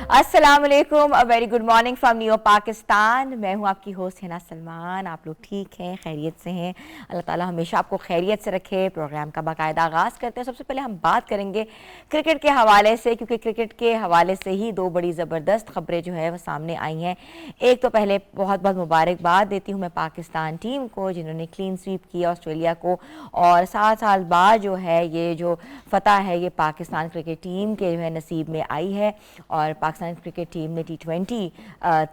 अस्सलाम वालेकुम, a very good morning from new Pakistan. मैं हूं आपकी होस्ट हिना सलमान। आप लोग ठीक हैं, खैरियत से हैं? अल्लाह ताला हमेशा आपको खैरियत से रखे। प्रोग्राम का बाकायदा आगाज़ करते हैं। सबसे पहले हम बात करेंगे क्रिकेट के हवाले से, क्योंकि क्रिकेट के हवाले से ही दो बड़ी ज़बरदस्त खबरें जो है वो सामने आई हैं। एक तो पहले बहुत बहुत मुबारकबाद देती हूँ मैं पाकिस्तान टीम को, जिन्होंने क्लीन स्वीप किया ऑस्ट्रेलिया को, और 7 साल बाद जो है ये जो फतह है ये पाकिस्तान क्रिकेट टीम के जो है नसीब में आई है। और पाकिस्तान क्रिकेट टीम ने T20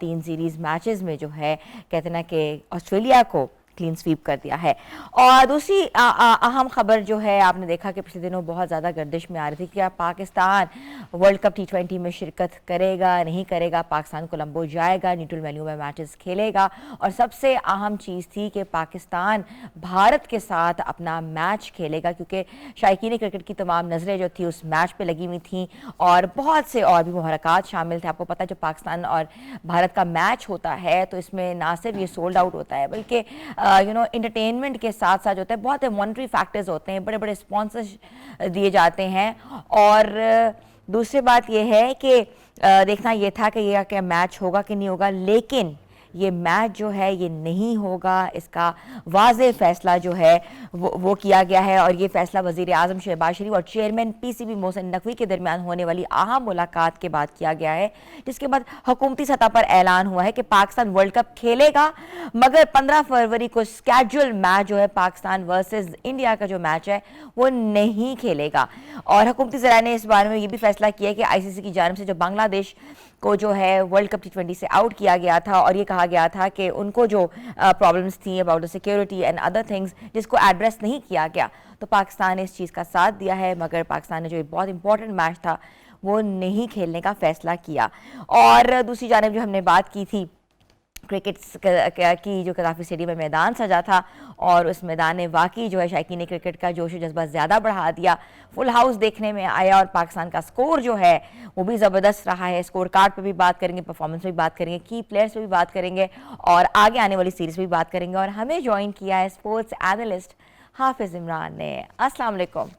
3 सीरीज़ मैचेस में जो है कहते ना कि ऑस्ट्रेलिया को क्लीन स्वीप कर दिया है। और दूसरी अहम खबर जो है, आपने देखा कि पिछले दिनों बहुत ज़्यादा गर्दिश में आ रही थी कि क्या पाकिस्तान वर्ल्ड कप T20 में शिरकत करेगा नहीं करेगा। पाकिस्तान कोलंबो जाएगा, न्यूट्रल वेन्यू में मैचेस खेलेगा, और सबसे अहम चीज़ थी कि पाकिस्तान भारत के साथ अपना मैच खेलेगा, क्योंकि शायकीन क्रिकेट की तमाम नज़रें जो थी उस मैच पर लगी हुई थी, और बहुत से और भी मुहरकात शामिल थे। आपको पता है, जो पाकिस्तान और भारत का मैच होता है तो इसमें ना सिर्फ ये सोल्ड आउट होता है, बल्कि इंटरटेनमेंट के साथ साथ होता है, बहुत मॉनिटरी फैक्टर्स होते हैं, बड़े बड़े स्पॉन्सर्स दिए जाते हैं। और दूसरी बात यह है कि देखना यह था कि यह क्या मैच होगा कि नहीं होगा, लेकिन ये मैच जो है ये नहीं होगा, इसका वाज़ेह फैसला जो है वो किया गया है। और ये फैसला वज़ीर आज़म शहबाज शरीफ और चेयरमैन PCB मोहसिन नकवी के दरमियान होने वाली अहम मुलाकात के बाद किया गया है, जिसके बाद हुकूमती सतह पर ऐलान हुआ है कि पाकिस्तान वर्ल्ड कप खेलेगा, मगर 15 फरवरी को स्केड्यूल मैच जो है पाकिस्तान वर्सेस इंडिया का जो मैच है वो नहीं खेलेगा। और हुकूमती ज़राए ने इस बारे में ये भी फैसला किया कि ICC की जानिब से जो बांग्लादेश को जो है वर्ल्ड कप T20 से आउट किया गया था, और ये कहा गया था कि उनको जो प्रॉब्लम्स थी about the security and other things जिसको एड्रेस नहीं किया गया, तो पाकिस्तान ने इस चीज़ का साथ दिया है, मगर पाकिस्तान ने जो बहुत इंपॉर्टेंट मैच था वो नहीं खेलने का फैसला किया। और दूसरी जानिब जो हमने बात की थी क्रिकेट की, जो कदाफी स्टेडियम में मैदान सजा था, और उस मैदान ने वाकई जो है शायकीन क्रिकेट का जोश व जज्बा ज़्यादा बढ़ा दिया। फुल हाउस देखने में आया, और पाकिस्तान का स्कोर जो है वो भी ज़बरदस्त रहा है। स्कोर कार्ड पर भी बात करेंगे, परफॉर्मेंस पर भी बात करेंगे, की प्लेयर्स पर भी बात करेंगे, और आगे आने वाली सीरीज़ पर भी बात करेंगे। और हमें ज्वाइन किया है स्पोर्ट्स एनालिस्ट हाफिज इमरान ने। अस्सलाम वालेकुम।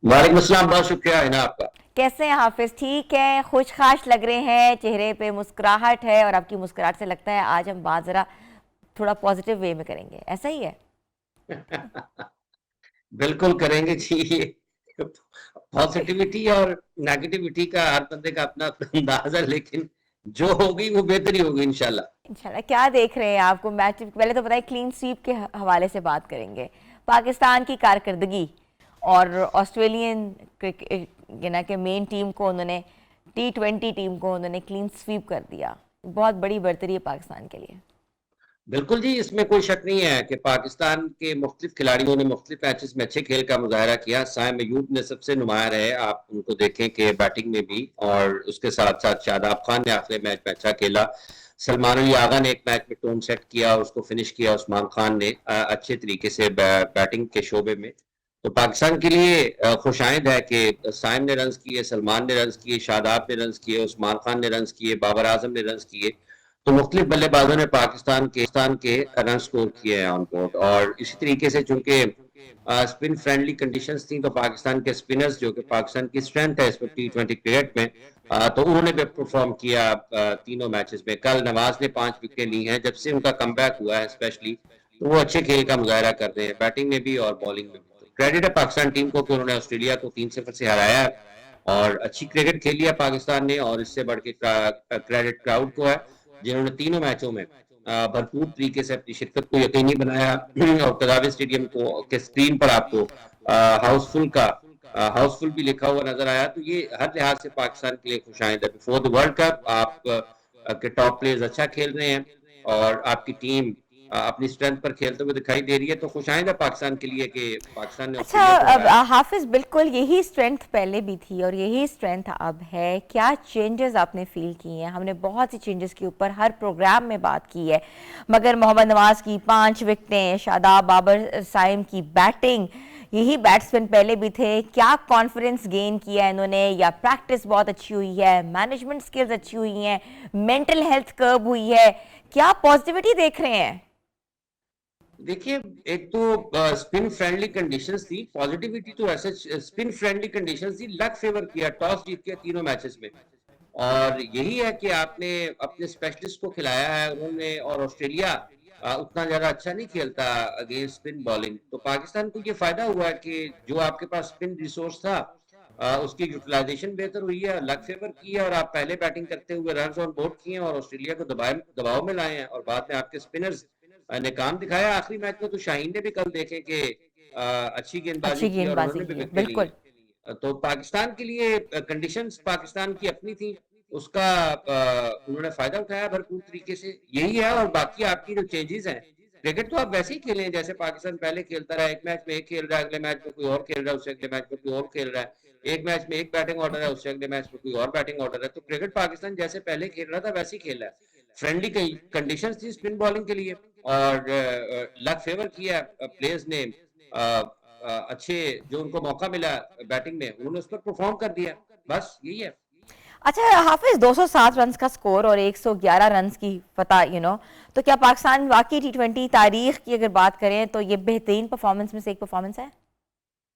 वालेकुम अस्सलाम, बहुत शुक्रिया है ना आपका। कैसे हैं हाफिज? ठीक है, खुश खाश लग रहे हैं, चेहरे पे मुस्कुराहट है, और आपकी मुस्कुराहट से लगता है आज हम बात ज़रा थोड़ा पॉजिटिव वे में करेंगे, ऐसा ही है? बिल्कुल करेंगे जी। पॉजिटिविटी और नेगेटिविटी का हर बंदे का अपना अपना अंदाज है, लेकिन जो होगी वो बेहतरी होगी इंशाल्लाह। इंशाल्लाह। क्या देख रहे हैं आपको मैच? पहले तो बताइए, क्लीन स्वीप के हवाले से बात करेंगे, पाकिस्तान की कारकर्दगी, और ऑस्ट्रेलियन क्रिकेट के मेन टीम को उन्होंने T20 टीम को उन्होंने क्लीन स्वीप कर दिया। बहुत बड़ी बढ़तरी है पाकिस्तान के लिए। बिल्कुल जी, इसमें कोई शक नहीं है कि पाकिस्तान के मुख्तलिफ खिलाड़ियों ने मुख्तलिफ मैचेस में अच्छे खेल का मुजाहरा किया। साइम अयूब ने सबसे नुमाया रहे, आप उनको देखें कि बैटिंग में भी, और उसके साथ साथ शादाब खान ने आखिरी मैच में अच्छा खेला। सलमान अली आगा ने एक मैच में टोन सेट किया, उसको फिनिश किया उस्मान खान ने अच्छे तरीके से बैटिंग के शोबे में। तो पाकिस्तान के लिए खुशाइंद है कि साइम ने रन किए, सलमान ने रन किए, शादाब ने रन किए, उस्मान खान ने रन किए, बाबर आजम ने रन किए। तो मुख्तलिफ बल्लेबाजों ने पाकिस्तान के रन स्कोर किए हैं ऑन बोर्ड। और इसी तरीके से चूंकि स्पिन फ्रेंडली कंडीशंस थी, तो पाकिस्तान के स्पिनर्स, जो कि पाकिस्तान की स्ट्रेंथ है इस T20 क्रिकेट में, तो उन्होंने भी परफॉर्म किया तीनों मैचेस में। कल नवाज ने 5 विकेट ली हैं, जब से उनका कमबैक हुआ है स्पेशली, तो वो अच्छे खेल का मुजाहरा कर रहे हैं, बैटिंग में भी और बॉलिंग में भी। तो क्रेडिट है पाकिस्तान टीम को कि उन्होंने ऑस्ट्रेलिया को 3-0 से हराया और अच्छी क्रिकेट खेली है पाकिस्तान ने। और इससे बढ़ के क्रेडिट क्राउड को है, जिन्होंने तीनों मैचों में भरपूर तरीके से अपनी शिरकत को यकीनी बनाया। और कदावी स्टेडियम को के स्क्रीन पर आपको हाउसफुल भी लिखा हुआ नजर आया। तो ये हर लिहाज से पाकिस्तान के लिए खुशाइंद है। बिफोर द वर्ल्ड कप आप के टॉप प्लेयर्स अच्छा खेल रहे हैं, और आपकी टीम अपनी स्ट्रेंथ पर खेलते हुए दिखाई दे रही है। तो खुशाइंद है पाकिस्तान के लिए कि पाकिस्तान ने अच्छा, ऑस्ट्रेलिया को अब हराया। हाफिज, बिल्कुल यही स्ट्रेंथ पहले भी थी और यही स्ट्रेंथ अब है। क्या चेंजेस आपने फील किए हैं? हमने बहुत सी चेंजेस के ऊपर हर प्रोग्राम में बात की है, मगर मोहम्मद नवाज की 5 विकेटें, शादाब, बाबर, साइम की बैटिंग, यही बैट्समैन पहले भी थे। क्या कॉन्फिडेंस गेन किया है इन्होंने, या प्रैक्टिस बहुत अच्छी हुई है, मैनेजमेंट स्किल्स अच्छी हुई हैं, मेंटल हेल्थ कर्व हुई है? क्या पॉजिटिविटी देख रहे हैं? देखिए, एक तो स्पिन फ्रेंडली कंडीशंस थी, पॉजिटिविटी तो ऐसे स्पिन फ्रेंडली कंडीशंस थी, लक फेवर किया, टॉस जीत के तीनों मैचेस में। और यही है कि आपने अपने स्पेशलिस्ट को खिलाया है उन्होंने, और ऑस्ट्रेलिया उतना ज्यादा अच्छा नहीं खेलता अगेंस्ट स्पिन बॉलिंग, तो पाकिस्तान को ये फायदा हुआ है कि जो आपके पास स्पिन रिसोर्स था उसकी यूटिलाइजेशन बेहतर हुई है, लक फेवर की है, और आप पहले बैटिंग करते हुए रन ऑन बोर्ड किए हैं और ऑस्ट्रेलिया को दबाव में लाए हैं, और बाद में आपके स्पिनर्स ने काम दिखाया आखिरी मैच में। तो शाहीन ने भी कल देखे कि अच्छी गेंदबाजी अच्छी की और गेंदबाजी उन्होंने भी की है, विकेट ली बिल्कुल। हैं। तो पाकिस्तान के लिए कंडीशंस पाकिस्तान की अपनी थी, उसका उन्होंने फायदा उठाया भरपूर तरीके से, यही है। और बाकी आपकी जो चेंजेस हैं, क्रिकेट तो आप वैसे ही खेलें जैसे पाकिस्तान पहले खेलता रहा, एक मैच में एक खेल रहा है, अगले मैच में कोई और खेल रहा है, उससे अगले मैच में कोई और खेल रहा है, एक मैच में एक बैटिंग ऑर्डर है, उससे अगले मैच में कोई और बैटिंग ऑर्डर है। तो क्रिकेट पाकिस्तान जैसे पहले खेल रहा था वैसे ही खेल रहा है। फ्रेंडली कंडीशंस थी स्पिन बॉलिंग के लिए, और लक फेवर किया प्लेयर्स ने, अच्छे जो उनको मौका मिला बैटिंग में उन्होंने उस पर परफॉर्म कर दिया, बस यही है। अच्छा हाफिज, 207 रन का स्कोर और 111 रन की फतह, तो क्या पाकिस्तान वाकई T20 तारीख की अगर बात करें तो ये बेहतरीन परफॉर्मेंस में से एक परफॉर्मेंस है?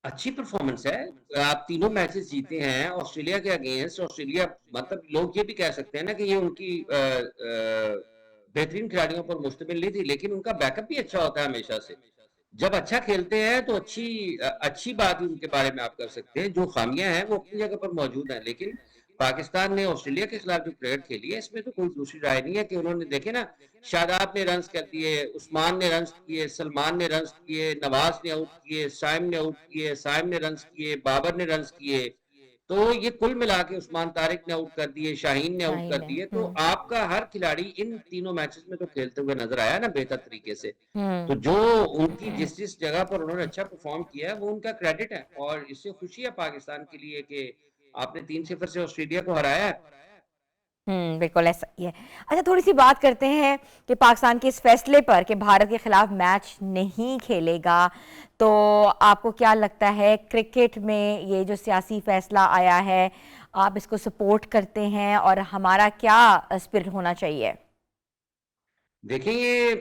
अच्छी परफॉर्मेंस है, आप तीनों मैचेस जीते हैं ऑस्ट्रेलिया के अगेंस्ट। ऑस्ट्रेलिया मतलब लोग ये भी कह सकते हैं ना कि ये उनकी बेहतरीन खिलाड़ियों पर मुश्तमिल नहीं थी, लेकिन उनका बैकअप भी अच्छा होता है हमेशा से। जब अच्छा खेलते हैं तो अच्छी बात ही उनके बारे में आप कर सकते हैं, जो खामियां हैं वो अपनी जगह पर मौजूद हैं। लेकिन पाकिस्तान ने ऑस्ट्रेलिया के खिलाफ जो क्रिकेट खेली है इसमें तो कोई दूसरी राय नहीं है कि उन्होंने देखे ना, शादाब ने रन्स कर दिए, उस्मान ने रन्स किए, सलमान ने रन्स किए, नवाज ने आउट किए, साइम ने आउट किए, साइम ने रन्स किए, बाबर ने रन्स किए। तो ये कुल मिला के उस्मान तारिक ने आउट कर दिए, शाहीन ने आउट शाहीन कर ने। दिए। तो आपका हर खिलाड़ी इन तीनों मैचेस में तो खेलते हुए नजर आया ना बेहतर तरीके से। तो जो उनकी जिस जिस जगह पर उन्होंने अच्छा परफॉर्म किया है वो उनका क्रेडिट है, और इससे खुशी है पाकिस्तान के लिए कि आपने 3-0 से ऑस्ट्रेलिया को हराया है। बिल्कुल ऐसा ही है। अच्छा थोड़ी सी बात करते हैं कि पाकिस्तान के इस फैसले पर कि भारत के खिलाफ मैच नहीं खेलेगा, तो आपको क्या लगता है क्रिकेट में ये जो सियासी फैसला आया है, आप इसको सपोर्ट करते हैं और हमारा क्या स्पिरिट होना चाहिए? देखिए, ये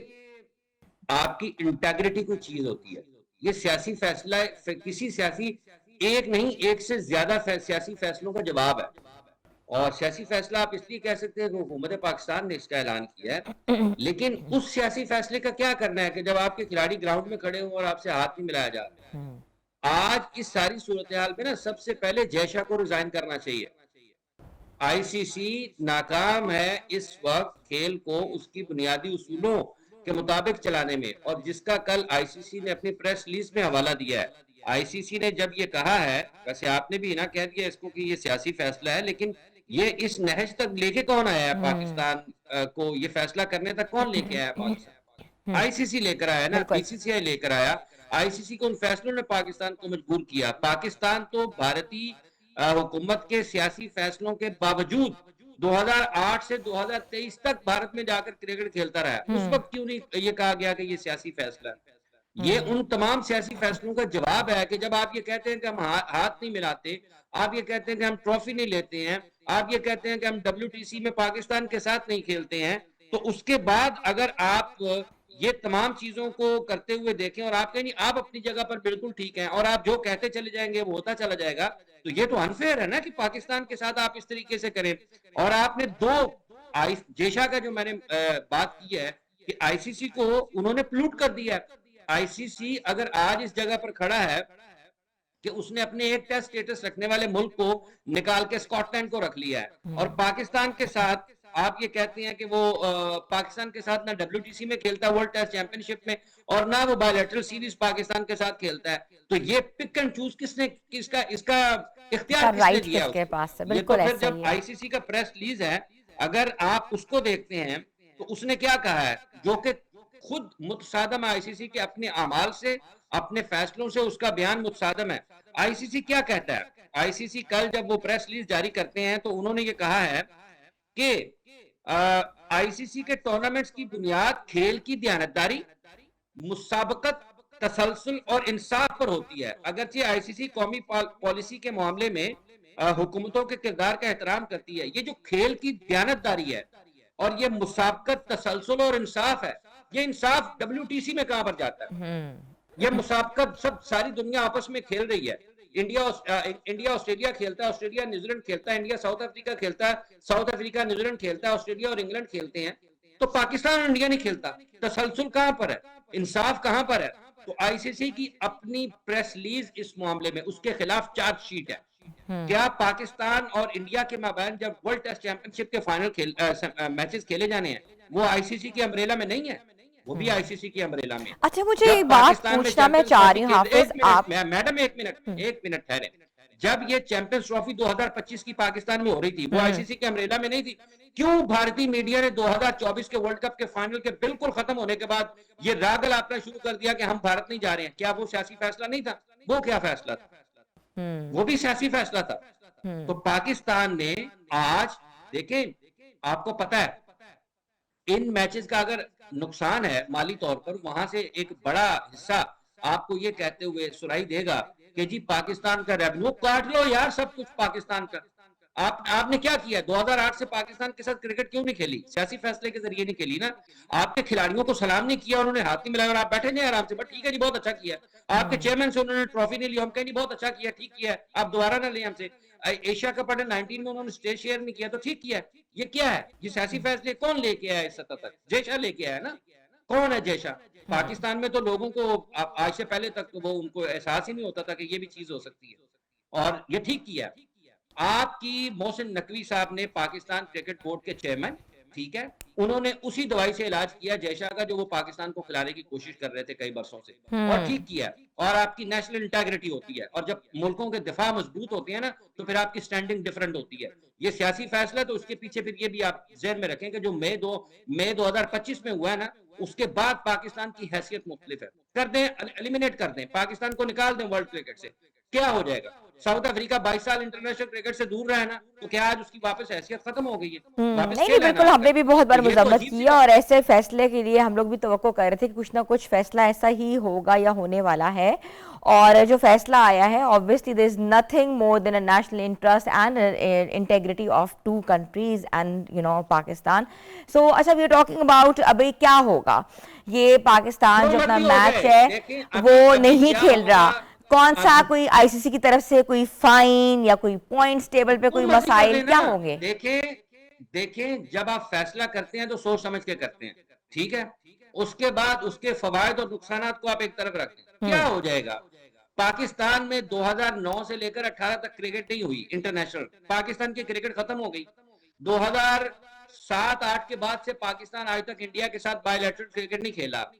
आपकी इंटेग्रिटी कोई चीज होती है, ये सियासी फैसला किसी सियासी एक नहीं, एक से ज्यादा सियासी फैसलों का जवाब है। और सियासी फैसला आप इसलिए कह सकते हैं कि हुकूमत पाकिस्तान ने इसका ऐलान किया है, लेकिन उस सियासी फैसले का क्या करना है कि जब आपके खिलाड़ी ग्राउंड में खड़े हों और आपसे हाथ नहीं मिलाया जा रहा। आज इस सारी सूरत हाल में ना सबसे पहले जय शाह को रिजाइन करना चाहिए। आईसीसी नाकाम है इस वक्त खेल को उसकी बुनियादी उसूलों के मुताबिक चलाने में, और जिसका कल आईसीसी ने अपनी प्रेस रिलीज में हवाला दिया है। आईसीसी ने जब ये कहा है, वैसे आपने भी ना कह दिया इसको कि ये सियासी फैसला है, लेकिन ये इस नहज तक लेके कौन आया है पाकिस्तान को, ये फैसला करने तक कौन लेके आया पाकिस्तान? आईसीसी लेकर आया ना, बिल्कुल। बीसीसीआई लेकर आया। आईसीसी के उन फैसलों ने पाकिस्तान को मजबूर किया। पाकिस्तान तो भारतीय हुकूमत के सियासी फैसलों के बावजूद 2008 से 2023 तक भारत में जाकर क्रिकेट खेलता रहा। उस वक्त क्यों नहीं ये कहा गया कि ये सियासी फैसला है? ये उन तमाम सियासी फैसलों का जवाब है कि जब आप ये कहते हैं कि हम हाथ नहीं मिलाते, आप ये कहते हैं कि हम ट्रॉफी नहीं लेते हैं, आप ये कहते हैं कि हम WTC में पाकिस्तान के साथ नहीं खेलते हैं, तो उसके बाद अगर आप ये तमाम चीजों को करते हुए देखें और आप कहें नहीं आप अपनी जगह पर बिल्कुल ठीक हैं और आप जो कहते चले जाएंगे वो होता चला जाएगा, तो ये तो अनफेयर है ना कि पाकिस्तान के साथ आप इस तरीके से करें। और आपने दो जेशा का जो मैंने बात की है कि आईसीसी को उन्होंने प्लूट कर दिया। आईसीसी अगर आज इस जगह पर खड़ा है कि उसने अपने एक टेस्ट स्टेटस रखने वाले मुल्क को निकाल के स्कॉटलैंड को रख लिया है, और पाकिस्तान के साथ आप ये कहते हैं कि वो पाकिस्तान के साथ ना WTC में खेलता है वर्ल्ड टेस्ट चैंपियनशिप में, और ना वो बायलैटरल सीरीज पाकिस्तान के साथ खेलता है, तो ये पिक एंड चूज इसका इख्तियार किसने दिया किसके पास है? ये तो बिल्कुल फिर ऐसा जब ही है। आईसीसी का प्रेस रिलीज है, अगर आप उसको देखते हैं तो उसने क्या कहा है, जो कि खुद मुतसादम आईसीसी के अपने अमाल से, अपने फैसलों से उसका बयान मुतसादम है। आईसीसी क्या कहता है? आईसीसी कल जब वो प्रेस रिलीज जारी करते हैं तो उन्होंने ये कहा है कि आईसीसी के टूर्नामेंट्स की बुनियाद खेल की दयानतदारी, मुसाबकत, तसलसल और इंसाफ पर होती है। अगरचे आईसीसी कौमी पॉलिसी के मामले में हुकूमतों के किरदार का एहतराम करती है, ये जो खेल की दयानतदारी है और ये मुसाबकत, तसलसल और इंसाफ है, ये इंसाफ WTC में कहां पर जाता है? ये मुसाबकत सब सारी दुनिया आपस में खेल रही है, इंडिया ऑस्ट्रेलिया खेलता है, ऑस्ट्रेलिया न्यूजीलैंड खेलता है, इंडिया साउथ अफ्रीका खेलता है, साउथ अफ्रीका न्यूजीलैंड खेलता है, ऑस्ट्रेलिया और इंग्लैंड खेलते हैं, तो पाकिस्तान और इंडिया नहीं खेलता। तसलसल कहां पर है, इंसाफ कहां पर है? तो आईसीसी की अपनी प्रेस रिलीज इस मामले में, उसके खिलाफ चार्जशीट है। क्या पाकिस्तान और इंडिया के माबैन जब वर्ल्ड टेस्ट चैंपियनशिप के फाइनल मैचेस खेले जाने हैं, वो आईसीसी की अम्ब्रेला में नहीं है, वो भी आईसीसी की अम्ब्रेला में। अच्छा, मुझे जब एक बात पाकिस्तान में पूछना मैं चैंपियंस चाह ट्रॉफी रही हूँ खेल, हाफिज, एक आप मिनट मैडम, एक मिनट ठहरे। जब ये चैंपियंस ट्रॉफी 2025 की पाकिस्तान में हो रही थी, वो आईसीसी के अम्ब्रेला में नहीं थी। क्यों भारतीय मीडिया ने 2024 के वर्ल्ड कप के फाइनल के बिल्कुल खत्म होने के बाद ये रागल आपना शुरू कर दिया कि हम भारत नहीं जा रहे हैं? क्या वो सियासी फैसला नहीं था? वो क्या फैसला था? वो भी सियासी फैसला था। तो पाकिस्तान ने आज, देखें, आपको पता है इन मैचेस का अगर नुकसान है माली तौर पर, वहां से एक बड़ा हिस्सा आपको ये कहते हुए सुनाई देगा कि जी पाकिस्तान का रेवेन्यू काट लो यार, सब कुछ पाकिस्तान का। आपने क्या किया? 2008 से पाकिस्तान के साथ क्रिकेट क्यों नहीं खेली? सियासी फैसले के जरिए नहीं खेली ना। आपके खिलाड़ियों को सलाम नहीं किया, उन्होंने हाथ नहीं मिलाया और आप बैठे नहीं आराम से, बट ठीक है जी बहुत अच्छा किया। आपके चेयरमैन से उन्होंने ट्रॉफी नहीं ली, हम कहें बहुत अच्छा किया, ठीक किया, आप दोबारा ना लें हमसे। एशिया कप अंडर 19 में उन्होंने स्टेज शेयर नहीं किया, तो ठीक किया। ये क्या है? ये सियासी फैसले कौन लेके आया इस सतह तक? जयशाह लेके आया ना। कौन है जयशाह? पाकिस्तान में तो लोगों को आज से पहले तक तो वो उनको एहसास ही नहीं होता था कि ये भी चीज हो सकती है, और ये ठीक किया। आपकी मोहसिन नकवी साहब ने, पाकिस्तान क्रिकेट बोर्ड के चेयरमैन, ठीक है, उन्होंने उसी दवाई से इलाज किया जयशाह का जो वो पाकिस्तान को खिलाने की कोशिश कर रहे थे कई बरसों से, और ठीक किया। और आपकी नेशनल इंटेग्रिटी होती है, और जब मुल्कों के दिफा मजबूत होते हैं ना, तो फिर आपकी स्टैंडिंग डिफरेंट होती है। ये सियासी फैसला है, तो उसके पीछे फिर ये भी आप ज़हन में रखें कि जो मई 2025 में हुआ है ना, उसके बाद पाकिस्तान की हैसियत मुख्तलिफ है। कर दें, एलिमिनेट कर दें, पाकिस्तान को निकाल दें वर्ल्ड क्रिकेट से, क्या हो जाएगा? साउथ अफ्रीका 22 साल इंटरनेशनल क्रिकेट से दूर रहा है ना, तो क्या आज उसकी वापस हैसियत खत्म हो गई है? वापस नहीं खेल नहीं, है ना बिल्कुल, हमने आपका? भी बहुत बार तो ये तो मजम्मत अजीब की सी है, बात। और ऐसे फैसले के लिए हम लोग भी तवक्को कर रहे थे कि कुछ ना कुछ फैसला ऐसा ही होगा या होने वाला है। और जो फैसला आया है, obviously there is nothing more than a national interest and integrity of two countries and Pakistan. So अच्छा, वी आर टॉकिंग अबाउट अभी क्या होगा। ये पाकिस्तान जो जो अपना मर्जी हो मैच जाए, है देखें वो अभी अभी नहीं क्या खेल होगा। रहा। कौन सा, अब कोई आईसीसी की तरफ से कोई फाइन या कोई पॉइंट्स टेबल पे जो कोई मर्जी कर मसाइल देना। क्या होंगे? देखें देखें, जब आप फैसला करते हैं तो सोच समझ के करते हैं, ठीक है? उसके बाद उसके फवायद और नुकसान को आप एक तरफ रखते हैं, क्या हो जाएगा? पाकिस्तान में 2009 से लेकर 18 तक क्रिकेट नहीं हुई इंटरनेशनल, पाकिस्तान की क्रिकेट खत्म हो गई। 2007-8 के बाद से पाकिस्तान आज तक इंडिया के साथ बायलैटरल क्रिकेट नहीं खेला।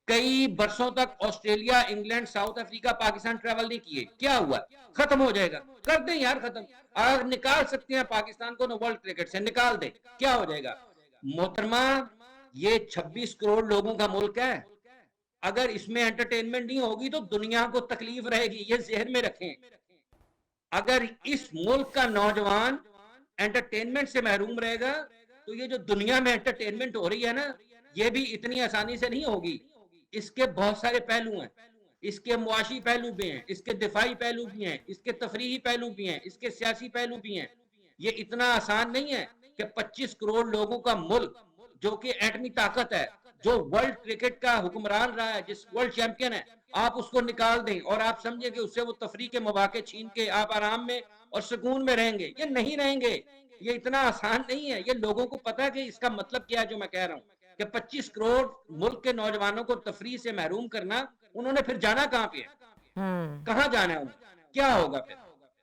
कई बरसों तक Australia, England, south Africa, Pakistan travel नहीं किए। क्या हुआ? खत्म हो जाएगा। कर दें यार खत्म। अगर निकाल सकते हैं पाकिस्तान को ना वर्ल्ड क्रिकेट से, निकाल दें, क्या हो जाएगा? मोहतरमा, ये 26 करोड़ लोगों का मुल्क है। अगर इसमें एंटरटेनमेंट नहीं होगी तो दुनिया को तकलीफ रहेगी, ये जहन में रखें। अगर इस मुल्क का नौजवान एंटरटेनमेंट से महरूम रहेगा, तो ये जो दुनिया में एंटरटेनमेंट हो रही है ना, ये भी इतनी आसानी से नहीं होगी। इसके बहुत सारे पहलू हैं, इसके मुआशी पहलू भी हैं, इसके दिफाई पहलू भी हैं, इसके तफरीही पहलू भी हैं, इसके सियासी पहलू भी हैं। ये इतना आसान नहीं है कि 25 करोड़ लोगों का मुल्क, जो कि एटमी ताकत है, जो वर्ल्ड क्रिकेट का हुक्मरान रहा है, जिस वर्ल्ड चैंपियन है, आप उसको निकाल दें और आप समझें कि उससे वो तफरी के मौके छीन के आप आराम में और सुकून में रहेंगे। ये नहीं रहेंगे। ये इतना आसान नहीं है। ये लोगों को पता है कि इसका मतलब क्या है जो मैं कह रहा हूँ, कि 25 करोड़ मुल्क के नौजवानों को तफरी से महरूम करना, उन्होंने फिर जाना कहाँ पे है? कहाँ जाना है उन्हें? क्या होगा फिर?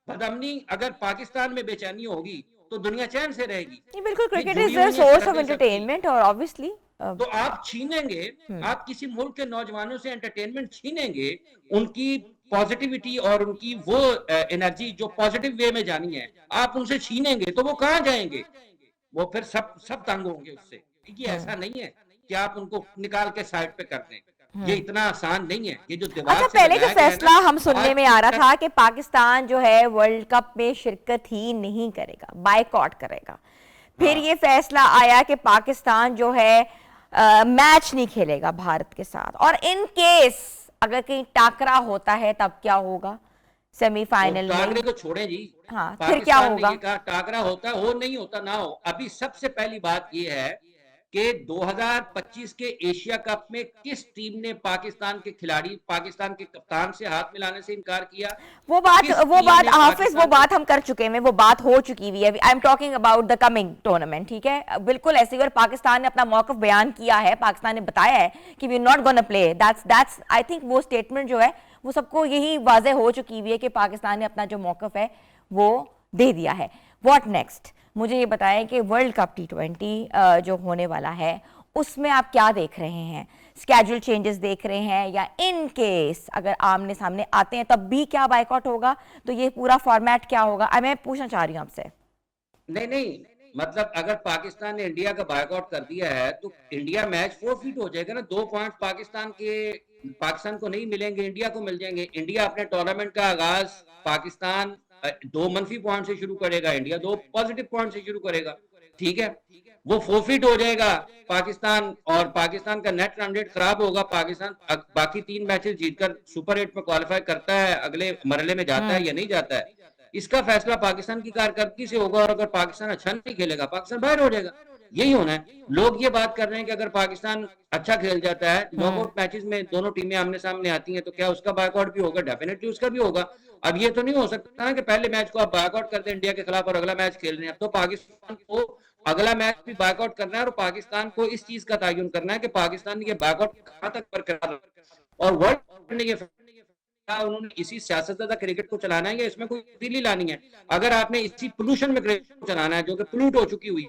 बदअमनी, अगर पाकिस्तान में बेचैनी होगी तो दुनिया चैन से रहेगी। नहीं, बिल्कुल, ये क्रिकेट जुड़ी इज अ हुई है सोर्स ऑफ सरहदें सबकी। एंटरटेनमेंट, और ऑब्वियसली तो आप छीनेंगे, आप किसी मुल्क के नौजवानों से एंटरटेनमेंट छीनेंगे, उनकी पॉजिटिविटी और उनकी वो एनर्जी जो पॉजिटिव वे में जानी है, आप उनसे छीनेंगे तो वो कहाँ जाएंगे? वो फिर सब तंग होंगे उससे। ये ऐसा नहीं है कि आप उनको निकाल के साइड पे कर दें। ये इतना आसान नहीं है। ये जो दीवार अच्छा, से पहले जो लगाया गया है फैसला ना, हम सुनने आज में की आ रहा तक था कि पाकिस्तान जो है वर्ल्ड कप में शिरकत ही नहीं करेगा, बायकॉट करेगा। फिर हाँ, ये फैसला आया कि पाकिस्तान जो है मैच नहीं खेलेगा भारत के साथ, और इन केस अगर कहीं टाकरा होता है तब क्या होगा वो सेमीफाइनल टाकरे में? को छोड़े जी। हाँ, फिर क्या पाकिस्तान ने होगा? ये कहा टाकरा होता हो नहीं होता ना हो। अभी सबसे पहली बात ये है कि 2025 के एशिया कप में किस टीम ने पाकिस्तान के खिलाड़ी, पाकिस्तान के कप्तान से हाथ मिलाने से इनकार किया? वो बात किस वो टीम बात ने हाफिज, वो पाकिस्तान को? बात हम कर चुके हैं, वो बात हो चुकी हुई है। I am talking about the coming tournament, ठीक है? बिल्कुल ऐसे ही। और पाकिस्तान ने अपना मौकफ बयान किया है, पाकिस्तान ने बताया है कि we are not gonna play. That's I think वो स्टेटमेंट जो है वो सबको यही वाज़ेह हो चुकी हुई है कि पाकिस्तान ने अपना जो मौकफ है वो दे दिया है। What next? मुझे ये बताएं कि वर्ल्ड कप T20 जो होने वाला है उसमें आप क्या देख रहे हैं? स्केड्यूल चेंजेस देख रहे हैं, या इन केस अगर आमने सामने आते हैं तब भी क्या बाइकआउट होगा? तो ये पूरा फॉर्मेट क्या होगा? मैं पूछना चाह रही हूँ आपसे। नहीं नहीं, मतलब अगर पाकिस्तान ने इंडिया का बायकॉट कर दिया है तो इंडिया मैच फोरफीट हो जाएगा ना। 2 पॉइंट पाकिस्तान को नहीं मिलेंगे, इंडिया को मिल जाएंगे। इंडिया अपने टूर्नामेंट का आगाज पाकिस्तान 2 मनफी पॉइंट से शुरू करेगा, इंडिया 2 पॉजिटिव पॉइंट से शुरू करेगा। ठीक है, वो फोरफीट हो जाएगा पाकिस्तान, और पाकिस्तान का नेट रन रेट खराब होगा। पाकिस्तान बाकी 3 मैचेस जीतकर सुपर 8 में क्वालिफाई करता है, अगले मरहले में जाता है या नहीं जाता है, इसका फैसला पाकिस्तान की कारकर्दगी से होगा। और अगर पाकिस्तान अच्छा नहीं खेलेगा, पाकिस्तान बाहर हो जाएगा। यही होना है। लोग ये बात कर रहे हैं कि अगर पाकिस्तान अच्छा खेल जाता है, नॉकआउट मैचेस में दोनों टीमें आमने सामने आती हैं, तो क्या उसका बायकॉट भी होगा? डेफिनेटली उसका भी होगा। अब ये तो नहीं हो सकता ना कि पहले मैच को आप बायकॉट कर दें इंडिया के खिलाफ और अगला मैच खेल रहे हैं। अब तो पाकिस्तान को अगला मैच भी बायकॉट करना है, और पाकिस्तान को इस चीज का तयन करना है कि पाकिस्तान ये बायकॉट कहां तक बरकरार है। और वर्ल्ड ने ये उन्होंने इसी सियासतज़दा क्रिकेट को चलाना है या इसमें कोई तब्दीली लानी है? अगर आपने इसी पोल्यूशन में क्रिकेट को चलाना है जो कि पोल्यूट हो चुकी हुई,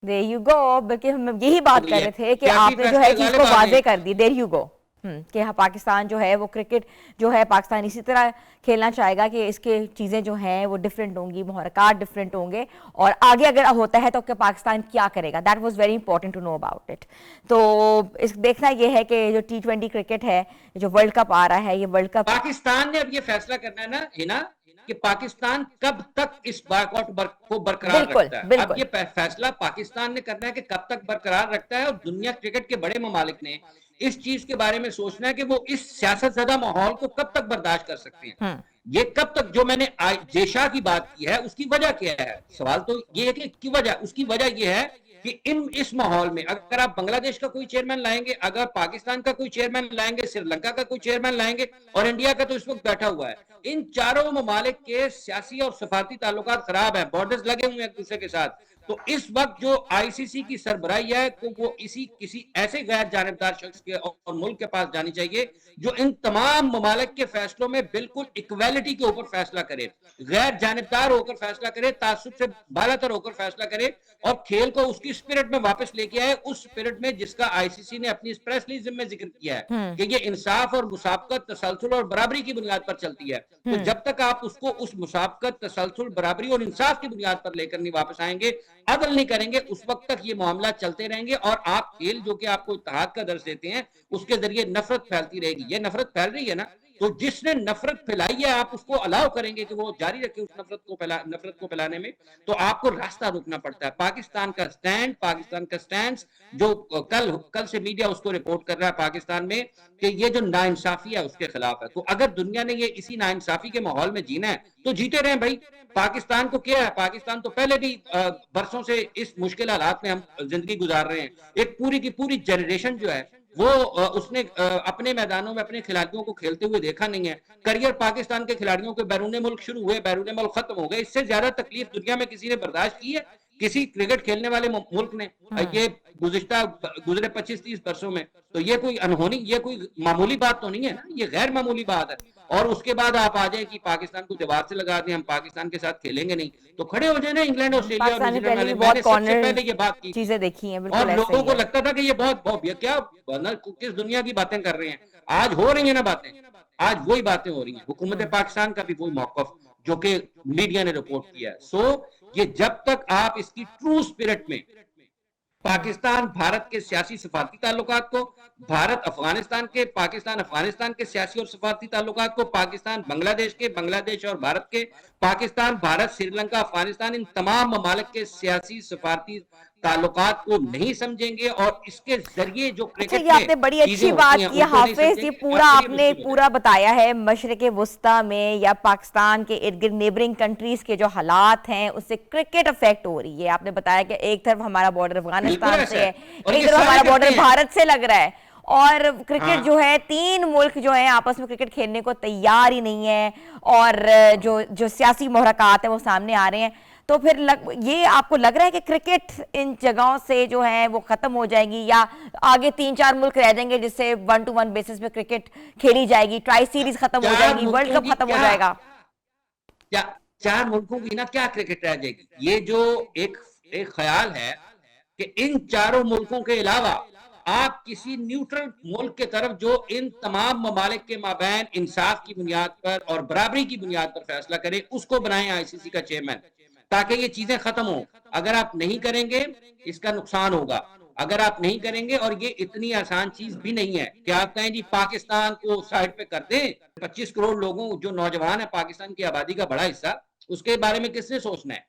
देयर यू गो। बल्कि हम यही बात कर रहे थे कि सियासी आपने जो है फैसले चीज गालिब को आ गए। वाजे कर दी। There you go. कि हाँ, पाकिस्तान जो है वो क्रिकेट जो है पाकिस्तान इसी तरह खेलना चाहेगा कि इसके चीज़ें जो हैं वो डिफरेंट होंगी, मुहरकात डिफरेंट होंगे, और आगे अगर होता है तो क्या पाकिस्तान क्या करेगा? That was very important to know about it. तो इस देखना ये है कि जो T20 क्रिकेट है, जो वर्ल्ड कप आ रहा है, ये वर्ल्ड कप पाकिस्तान ने अब ये फैसला करना है ना हिना, कि पाकिस्तान कब तक इस बायकॉट को बरकरार बिल्कुल रखता है। अब बिल्कुल। ये फैसला पाकिस्तान ने करना है कि कब तक बरकरार रखता है, और दुनिया क्रिकेट के बड़े ममालिक ने इस चीज के बारे में सोचना है कि वो इस सियासतज़दा माहौल को कब तक बर्दाश्त कर सकते हैं। ये कब तक, जो मैंने जेशा की बात की है उसकी वजह क्या है? सवाल तो ये है कि उसकी वजह ये है कि इस माहौल में अगर आप बांग्लादेश का कोई चेयरमैन लाएंगे, अगर पाकिस्तान का कोई चेयरमैन लाएंगे, श्रीलंका का कोई चेयरमैन लाएंगे, और इंडिया का तो इस वक्त बैठा हुआ है, इन चारों ममालिक के सियासी और सफारती ताल्लुकात खराब है, बॉर्डर्स लगे हुए हैं एक दूसरे के साथ। तो इस वक्त जो आईसीसी की सरबराही है तो वो किसी ऐसे गैर जानिबदार शख्स के और मुल्क के पास जानी चाहिए जो इन तमाम ममालिक के फैसलों में बिल्कुल इक्वालिटी के ऊपर फैसला करे, गैर जानिबदार होकर फैसला करे, तासुब से बालातर होकर फैसला करे, और खेल को उसकी स्पिरिट में वापस लेके आए, उस स्पिरिट में जिसका आईसीसी ने अपनी प्रेस रिलीज में जिक्र किया है कि ये इंसाफ और मुसाबकत, तसलसल और बराबरी की बुनियाद पर चलती है। तो जब तक आप उसको उस मुसाबकत, तसलसल, बराबरी और इंसाफ की बुनियाद पर लेकर नहीं वापस आएंगे, अदल नहीं करेंगे, उस वक्त तक ये मामला चलते रहेंगे। और आप खेल जो कि आपको इत्तेहाद का दर्ज देते हैं उसके जरिए नफरत फैलती रहेगी। ये नफरत फैल रही है ना, तो जिसने नफरत फैलाई है आप उसको अलाउ करेंगे कि वो जारी रखे उस नफरत को फैलाने में, तो आपको रास्ता रोकना पड़ता है। पाकिस्तान का स्टैंड जो कल से मीडिया उसको रिपोर्ट कर रहा है पाकिस्तान में कि ये जो नाइंसाफी है उसके खिलाफ है। तो अगर दुनिया ने ये इसी नाइंसाफी के माहौल में जीना है तो जीते रहे भाई। पाकिस्तान को क्या है, पाकिस्तान तो पहले भी बरसों से इस मुश्किल हालात में हम जिंदगी गुजार रहे हैं। एक पूरी की पूरी जनरेशन जो है वो उसने अपने मैदानों में अपने खिलाड़ियों को खेलते हुए देखा नहीं है। करियर पाकिस्तान के खिलाड़ियों के बैरून मुल्क शुरू हुए, बैरून मुल्क खत्म हो गए। इससे ज्यादा तकलीफ दुनिया में किसी ने बर्दाश्त की है? किसी क्रिकेट खेलने वाले मुल्क ने ये गुजरे 25-30 वर्षों में? तो ये कोई अनहोनी, ये कोई मामूली बात तो नहीं है ना, ये गैर मामूली बात है। और उसके बाद आप आ जाए कि पाकिस्तान को दीवार से लगा दें, हम पाकिस्तान के साथ खेलेंगे नहीं, तो खड़े हो जाए ना इंग्लैंड, ऑस्ट्रेलिया और पाकिस्तान ने न्यूजीलैंड पहले वाले। भी मैंने बहुत सबसे कॉर्नर पहले ये बात की चीजें देखी हैं, बिल्कुल और ऐसे लोगों ही को है। लगता था कि ये बहुत क्या किस दुनिया की बातें कर रहे हैं। आज हो रही है ना बातें, आज वही बातें हो रही हैं। हुकूमत पाकिस्तान का भी वही मौकफ जो कि मीडिया ने रिपोर्ट किया है। सो ये जब तक आप इसकी ट्रू स्पिरिट में पाकिस्तान भारत के सियासी सफारती ताल्लुकात को, भारत अफगानिस्तान के, पाकिस्तान अफगानिस्तान के सियासी और सफारती ताल्लुकात को, पाकिस्तान बांग्लादेश के, बांग्लादेश और भारत के, पाकिस्तान भारत श्रीलंका अफगानिस्तान, इन तमाम ममालिक के सियासी सफारती ताल्लुकात को नहीं समझेंगे और इसके जरिए जो अच्छा, क्रिकेट ये में आपने बड़ी चीजें अच्छी होती बात हैं की है उनको नहीं हाफिज। ये समझेंगे, पूरा आपके लिए आपने मुश्किल हो पूरा जाएगा। बताया है मशरक़ वस्ता में या पाकिस्तान के इर्द गिर्द नेबरिंग कंट्रीज के जो हालात हैं उससे क्रिकेट अफेक्ट हो रही है। आपने बताया कि एक तरफ हमारा बॉर्डर बिल्कुल अफगानिस्तान ऐसा से है, है और एक ये तरफ सारे हमारा करते बॉर्डर हैं। भारत से लग रहा है, और क्रिकेट हाँ, जो है तीन मुल्क जो है आपस में क्रिकेट खेलने को तैयार ही नहीं है, और जो जो सियासी मुहरकात है वो सामने आ रहे हैं। तो फिर ये आपको लग रहा है कि क्रिकेट इन जगहों से जो है वो खत्म हो जाएगी, या आगे 3-4 मुल्क रह जाएंगे जिससे 1-to-1 बेसिस पे क्रिकेट खेली जाएगी, ट्राई सीरीज खत्म हो चार जाएगी, वर्ल्ड मुल्कों कप की खत्म हो क्या जाएगा? क्या 4 मुल्कों की ना क्या क्रिकेट रह जाएगी? ये जो एक एक ख्याल है कि इन चारों मुल्कों के अलावा आप किसी न्यूट्रल मुल्क के तरफ जो इन तमाम ममालिक के माबैन इंसाफ की बुनियाद पर और बराबरी की बुनियाद पर फैसला करे, उसको बनाएं आईसीसी का चेयरमैन, ताकि ये चीजें खत्म हो। अगर आप नहीं करेंगे इसका नुकसान होगा, अगर आप नहीं करेंगे, और ये इतनी आसान चीज भी नहीं है कि आप कहें जी पाकिस्तान को साइड पे कर दें। 25 करोड़ लोगों जो नौजवान है पाकिस्तान की आबादी का बड़ा हिस्सा, उसके बारे में किसने सोचना है?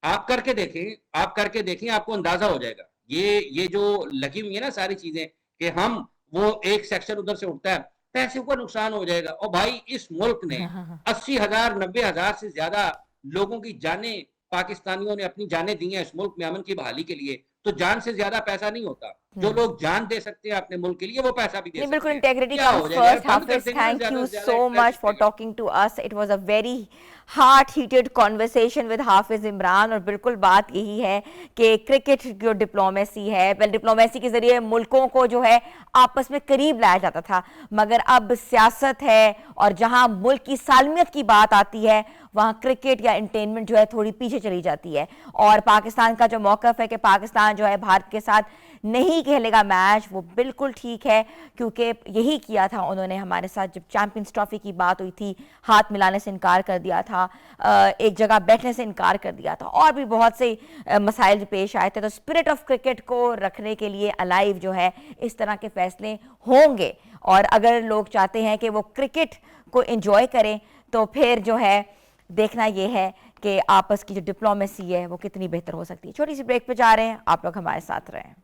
आप करके देखें, आप करके देखें, आपको अंदाजा हो जाएगा। ये जो लगी हुई है ना सारी चीजें कि हम वो एक सेक्शन उधर से उठता है, पैसे का नुकसान हो जाएगा। और भाई इस मुल्क ने 80,000 90,000 से ज्यादा लोगों की जानें, पाकिस्तानियों ने अपनी जानें दी हैं इस मुल्क में अमन की बहाली के लिए। तो जान से ज्यादा पैसा नहीं होता। जो लोग जान दे सकते हैं अपने मुल्क के लिए वो पैसा भी दे नहीं, सकते बिल्कुल हैं। इंटेग्रिटी क्या कम्स हो जाएगा यार, फर्स्ट। बंद कर हाफिज, देंगे ना, थैंक ज्यादा यू से ज्यादा सो इंटरेस्ट मच फॉर मिलेगा। Talking to us. It was a very heart heated conversation with Hafiz Imran, और बिल्कुल बात यही है कि क्रिकेट जो डिप्लोमेसी है, वेल डिप्लोमेसी के जरिए मुल्कों को जो है आपस में करीब लाया जाता था, मगर अब सियासत है और जहां मुल्क की सालमियत की बात आती है वहां क्रिकेट या एंटरटेनमेंट जो है थोड़ी पीछे चली जाती है। और पाकिस्तान का जो मौकफ है कि पाकिस्तान जो है भारत के साथ नहीं खेलेगा मैच, वो बिल्कुल ठीक है, क्योंकि यही किया था उन्होंने हमारे साथ जब चैंपियंस ट्रॉफी की बात हुई थी। हाथ मिलाने से इनकार कर दिया था, एक जगह बैठने से इनकार कर दिया था, और भी बहुत से मसाइल पेश आए थे। तो स्पिरिट ऑफ क्रिकेट को रखने के लिए अलाइव जो है इस तरह के फैसले होंगे, और अगर लोग चाहते हैं कि वो क्रिकेट को एंजॉय करें तो फिर जो है देखना यह है कि आपस की जो डिप्लोमेसी है वो कितनी बेहतर हो सकती है। छोटी सी ब्रेक पे जा रहे हैं, आप लोग हमारे साथ रहें।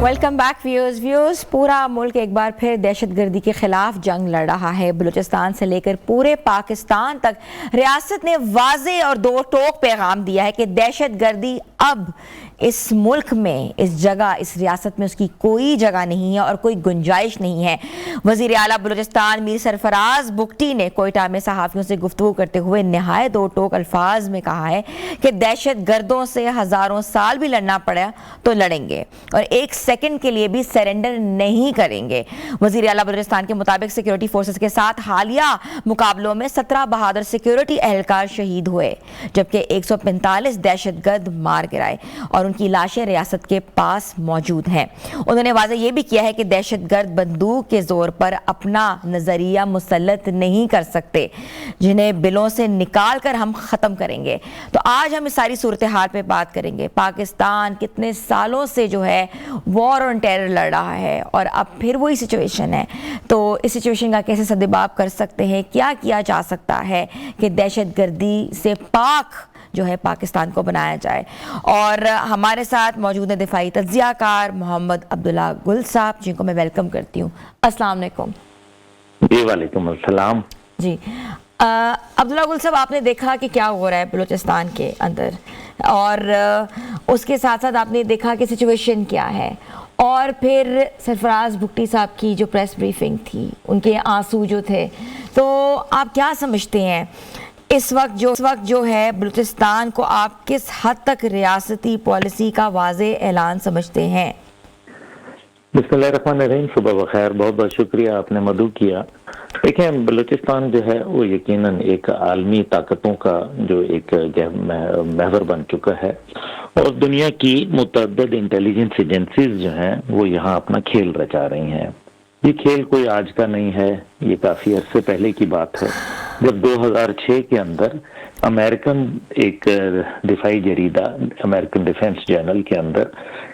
Welcome back viewers. पूरा मुल्क एक बार फिर दहशतगर्दी के खिलाफ जंग लड़ रहा है। बलूचिस्तान से लेकर पूरे पाकिस्तान तक रियासत ने वाज़े और दो टोक पैगाम दिया है कि दहशतगर्दी अब इस मुल्क में, इस जगह, इस रियासत में उसकी कोई जगह नहीं है और कोई गुंजाइश नहीं है। वज़ीर आला बलूचिस्तान मीर सरफराज बुगटी ने कोयटा में सहाफ़ियों से गुफ्तगू करते हुए नहायत दो टोक अल्फाज में कहा है कि दहशत गर्दों से हज़ारों साल भी लड़ना पड़ा तो लड़ेंगे और एक सेकंड के लिए भी सरेंडर नहीं करेंगे। वज़ीर आला बलूचिस्तान के मुताबिक सिक्योरिटी फोर्सेस के साथ हालिया मुकाबलों में 17 बहादुर सिक्योरिटी एहलकार शहीद हुए, जबकि 145 दहशतगर्द मार गिराए और उनकी लाशें रियासत के पास मौजूद हैं। उन्होंने वाज़े ये भी किया है कि दहशतगर्द बंदूक के जोर पर अपना नजरिया मुसल्लत नहीं कर सकते, जिन्हें बिलों से निकाल कर हम खत्म करेंगे। तो आज हम इस सारी सूरत हाल पे बात करेंगे। पाकिस्तान कितने सालों से जो है वॉर ऑन टेरर लड़ रहा है और अब फिर वही सिचुएशन है। तो इस सिचुएशन का कैसे सद्भाव कर सकते हैं, क्या किया जा सकता है कि दहशतगर्दी से पाक जो है पाकिस्तान को बनाया जाए। और हमारे साथ मौजूद है दिफाई तज्जियाकार मोहम्मद अब्दुल्ला गुल साहब, जिनको मैं वेलकम करती हूँ। अस्सलाम वालेकुम। जी वालेकुम अस्सलाम। जी अब्दुल्ला गुल साहब, आपने देखा कि क्या हो रहा है बलूचिस्तान के अंदर, और उसके साथ साथ आपने देखा कि सिचुएशन क्या है, और फिर सरफराज भुट्टी साहब की जो प्रेस ब्रीफिंग थी, उनके आंसू जो थे, तो आप क्या समझते हैं इस वक्त जो है बलूचिस्तान को आप किस हद तक रियासती पॉलिसी का वाज़े ऐलान समझते हैं? बिस्मिल्लाहिर्रहमानिर्रहीम। सुबह बखैर, बहुत बहुत शुक्रिया आपने मदू किया। देखें, बलूचिस्तान जो है वो यकीनन एक आलमी ताकतों का जो एक महवर बन चुका है और दुनिया की मुतअद्दिद इंटेलिजेंस एजेंसीज जो हैं वो यहाँ अपना खेल रचा रही हैं। ये खेल कोई आज का नहीं है, ये काफ़ी अर्से पहले की बात है, जब 2006 के अंदर अमेरिकन एक दिफाई जरीदा अमेरिकन डिफेंस जर्नल के अंदर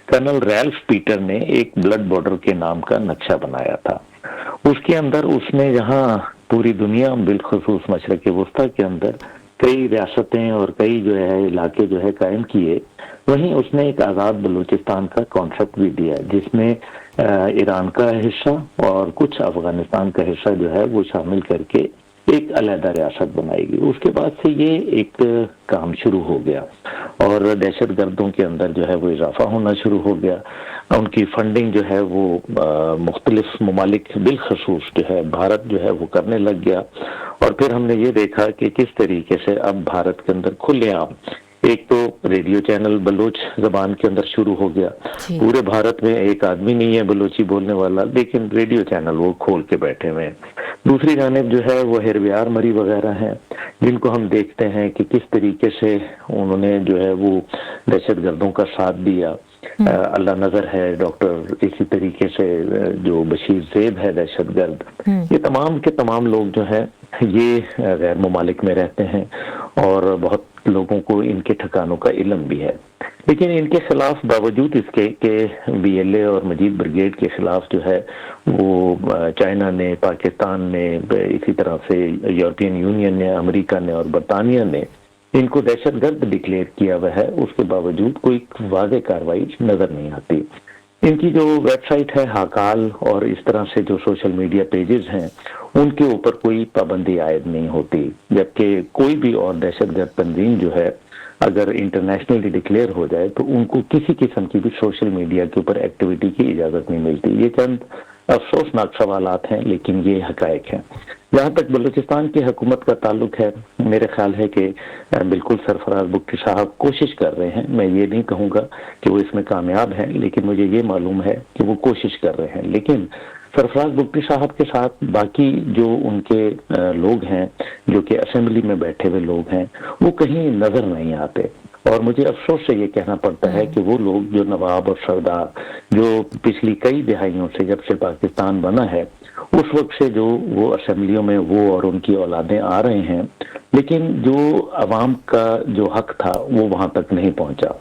कर्नल रैल्फ पीटर ने एक ब्लड बॉर्डर के नाम का नक्शा बनाया था उसके अंदर उसने जहाँ पूरी दुनिया बिलखसूस मशरक़ वस्ता के अंदर कई रियासतें और कई जो है इलाके जो है कायम किए, वहीं उसने एक आज़ाद बलूचिस्तान का कॉन्सेप्ट भी दिया जिसमें ईरान का हिस्सा और कुछ अफगानिस्तान का हिस्सा जो है वो शामिल करके एक अलहदा रियासत बनाएगी। उसके बाद से ये एक काम शुरू हो गया और दहशत गर्दों के अंदर जो है वो इजाफा होना शुरू हो गया। उनकी फंडिंग जो है वो मुख्तलिफ ममालिक बिलखसूस जो है भारत जो है वो करने लग गया। और फिर हमने ये देखा कि किस तरीके से अब भारत के अंदर खुलेआम एक तो रेडियो चैनल बलोच जबान के अंदर शुरू हो गया। पूरे भारत में एक आदमी नहीं है बलोची बोलने वाला, लेकिन रेडियो चैनल वो खोल के बैठे हुए हैं। दूसरी जानिब जो है वो हेरबियार मरी वगैरह हैं, जिनको हम देखते हैं कि किस तरीके से उन्होंने जो है वो दहशत गर्दों का साथ दिया। अल्लाह नजर है डॉक्टर, इसी तरीके से जो बशीर ज़ेब है दहशत गर्द, ये तमाम के तमाम लोग जो है ये गैर ममालिक में रहते हैं और बहुत लोगों को इनके ठिकानों का इल्म भी है। लेकिन इनके खिलाफ बावजूद इसके कि बीएलए और मजीद ब्रिगेड के खिलाफ जो है वो चाइना ने, पाकिस्तान ने, इसी तरह से यूरोपियन यूनियन ने, अमेरिका ने और बरतानिया ने इनको दहशतगर्द डिक्लेयर किया हुआ है, उसके बावजूद कोई वाज़ेह कार्रवाई नजर नहीं आती। इनकी जो वेबसाइट है हाकाल और इस तरह से जो सोशल मीडिया पेजेस हैं उनके ऊपर कोई पाबंदी आयद नहीं होती, जबकि कोई भी और दहशतगर्द तंजीम जो है अगर इंटरनेशनली डिक्लेयर हो जाए तो उनको किसी किस्म की भी सोशल मीडिया के ऊपर एक्टिविटी की इजाज़त नहीं मिलती। ये चंद अफसोसनाक सवालात हैं, लेकिन ये हकायक हैं। जहाँ तक बलूचिस्तान की हुकूमत का ताल्लुक है, मेरे ख्याल है कि बिल्कुल सरफराज बुगटी साहब कोशिश कर रहे हैं। मैं ये नहीं कहूँगा कि वो इसमें कामयाब हैं, लेकिन मुझे ये मालूम है कि वो कोशिश कर रहे हैं। लेकिन सरफराज बुगटी साहब के साथ बाकी जो उनके लोग हैं, जो कि असेंबली में बैठे हुए लोग हैं, वो कहीं नजर नहीं आते। और मुझे अफसोस से ये कहना पड़ता है कि वो लोग जो नवाब और सरदार जो पिछली कई दिहाइयों से जब से पाकिस्तान बना है उस वक्त से जो वो असेंबलियों में वो और उनकी औलादें आ रहे हैं, लेकिन जो अवाम का जो हक था वो वहां तक नहीं पहुंचा।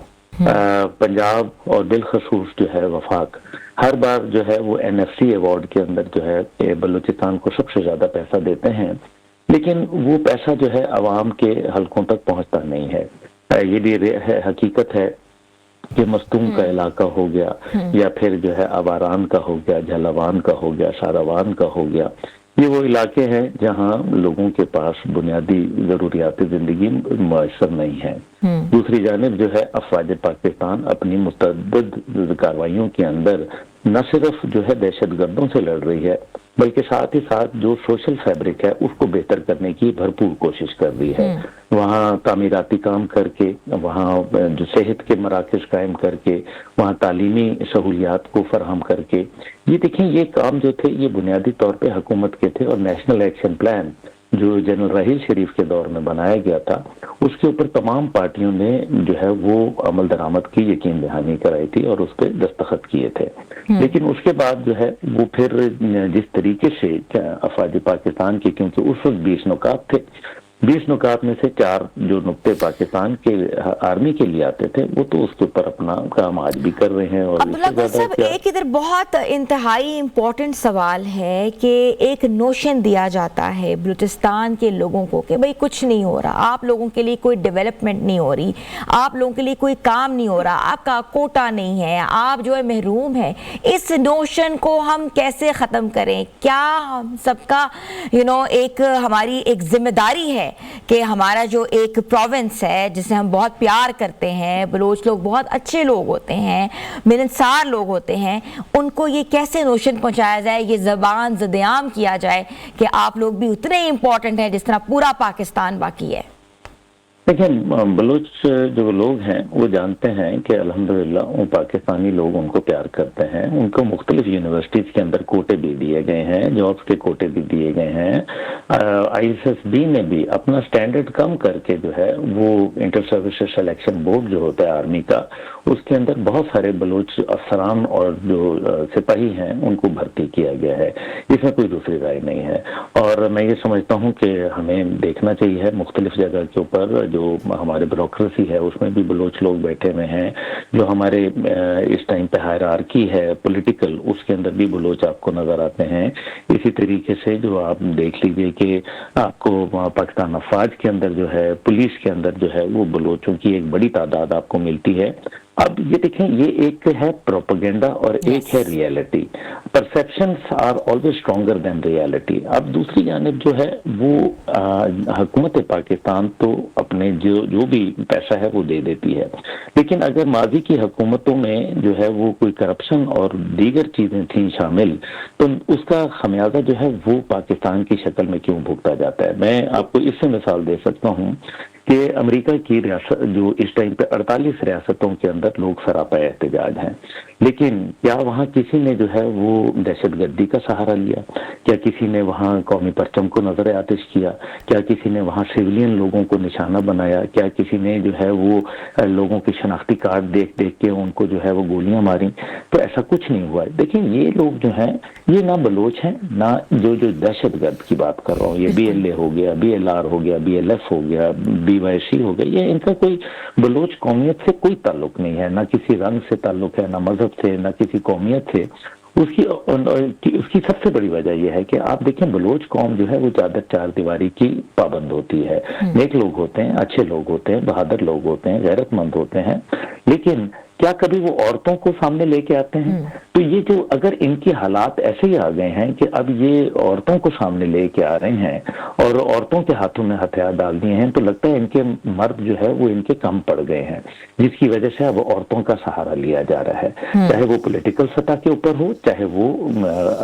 पंजाब और बिलखसूस जो है वफाक हर बार जो है वो NFC अवार्ड के अंदर जो है बलूचिस्तान को सबसे ज्यादा पैसा देते हैं, लेकिन वो पैसा जो है अवाम के हलकों तक पहुंचता नहीं है। ये भी हकीकत है कि मस्तूम का इलाका हो गया या फिर जो है अवारान का हो गया, झलावान का हो गया, सारावान का हो गया, ये वो इलाके हैं जहां लोगों के पास बुनियादी जरूरियात जिंदगी मुयसर नहीं है। दूसरी जानिब जो है अफवाज पाकिस्तान अपनी मुतअद्दिद कार्रवाइयों के अंदर न सिर्फ जो है दहशत गर्दों से लड़ रही है, बल्कि साथ ही साथ जो सोशल फैब्रिक है उसको बेहतर करने की भरपूर कोशिश कर रही है। वहाँ तामीराती काम करके, वहाँ जो सेहत के मराकज़ कायम करके, वहाँ तालीमी सहूलियात को फराहम करके, ये देखें ये काम जो थे ये बुनियादी तौर पे हुकूमत के थे। और नेशनल एक्शन प्लान जो जनरल राहील शरीफ के दौर में बनाया गया था उसके ऊपर तमाम पार्टियों ने जो है वो अमल दरामद की यकीन दहानी कराई थी और उस पर दस्तखत किए थे। लेकिन उसके बाद जो है वो फिर जिस तरीके से अफवाज पाकिस्तान के, क्योंकि उस वक्त 20 नुकात थे, 20 नुकात में से 4 जो नुक्ते पाकिस्तान के आर्मी के लिए आते थे वो तो उसके ऊपर अपना काम आज भी कर रहे हैं। और अब्दुल्ला साहब एक इधर बहुत इंतहाई इम्पोर्टेंट सवाल है कि एक नोशन दिया जाता है बलूचिस्तान के लोगों को कि भाई कुछ नहीं हो रहा, आप लोगों के लिए कोई डेवलपमेंट नहीं हो रही, आप लोगों के लिए कोई काम नहीं हो रहा, आपका कोटा नहीं है, आप जो है महरूम है। इस नोशन को हम कैसे ख़त्म करें? क्या हम सबका एक हमारी एक जिम्मेदारी है कि हमारा जो एक प्रोविंस है जिसे हम बहुत प्यार करते हैं, बलोच लोग बहुत अच्छे लोग होते हैं, मिलनसार लोग होते हैं, उनको ये कैसे नोशन पहुंचाया जाए, ये ज़बान ज़िदआम किया जाए कि आप लोग भी उतने इम्पोर्टेंट हैं जिस तरह पूरा पाकिस्तान बाकी है। देखिए बलूच जो लोग हैं वो जानते हैं कि अल्हम्दुलिल्लाह वो पाकिस्तानी लोग उनको प्यार करते हैं। उनको मुख्तलिफ यूनिवर्सिटीज़ के अंदर कोटे भी दिए गए हैं, जॉब्स के कोटे भी दिए गए हैं। ISSB ने भी अपना स्टैंडर्ड कम करके जो है वो इंटर सर्विसेज सिलेक्शन बोर्ड जो होता है आर्मी का उसके अंदर बहुत सारे बलोच अफसरान और जो सिपाही हैं उनको भर्ती किया गया है। इसमें कोई दूसरी राय नहीं है। और मैं ये समझता हूँ कि हमें देखना चाहिए मुख्तलिफ जगह के ऊपर जो हमारे ब्यूरोक्रेसी है उसमें भी बलोच लोग बैठे हुए हैं। जो हमारे इस टाइम पे हायरार्की है पॉलिटिकल, उसके अंदर भी बलोच आपको नजर आते हैं। इसी तरीके से जो आप देख लीजिए कि आपको पाकिस्तान अफवाज के अंदर जो है, पुलिस के अंदर जो है, वो बलोचों की एक बड़ी तादाद आपको मिलती है। अब ये देखें, ये एक है प्रोपेगेंडा और एक है reality. Perceptions are always stronger than reality. अब दूसरी जानिब जो है वो हुकूमत पाकिस्तान तो अपने जो भी पैसा है वो दे देती है, लेकिन अगर माजी की हुकूमतों में जो है वो कोई करप्शन और दीगर चीजें थी शामिल, तो उसका खमियाजा जो है वो पाकिस्तान की शक्ल में क्यों भुगता जाता है। मैं आपको इससे मिसाल दे सकता हूँ कि अमेरिका की रियासत जो इस टाइम पे 48 रियासतों के अंदर लोग सरापा एहतजाज हैं, लेकिन क्या वहाँ किसी ने जो है वो दहशतगर्दी का सहारा लिया? क्या किसी ने वहाँ कौमी परचम को नजर आतिश किया? क्या किसी ने वहाँ सिविलियन लोगों को निशाना बनाया? क्या किसी ने जो है वो लोगों के शनाख्ती कार्ड देख देख के उनको जो है वो गोलियां मारी? तो ऐसा कुछ नहीं हुआ। देखिए, ये लोग जो हैं ये ना बलोच हैं, ना जो दहशतगर्द की बात कर रहा हूँ, ये BLA हो गया, BLR हो गया, BLF हो गया, BYC हो गया, ये इनका कोई बलोच कौमियत से कोई ताल्लुक नहीं है, ना किसी रंग से ताल्लुक है, ना मजहब से, ना किसी कौमियत से। उसकी सबसे बड़ी वजह यह है कि आप देखें, बलोच कौम जो है वो चादर चार दीवारी की पाबंद होती है। नेक लोग होते हैं, अच्छे लोग होते हैं, बहादुर लोग होते हैं, गैरतमंद होते हैं, लेकिन क्या कभी वो औरतों को सामने लेके आते हैं? तो ये जो अगर इनके हालात ऐसे ही आ गए हैं कि अब ये औरतों को सामने लेके आ रहे हैं और औरतों के हाथों में हथियार डाल दिए हैं, तो लगता है इनके मर्द जो है वो इनके कम पड़ गए हैं, जिसकी वजह से अब औरतों का सहारा लिया जा रहा है, चाहे वो पॉलिटिकल सतह के ऊपर हो, चाहे वो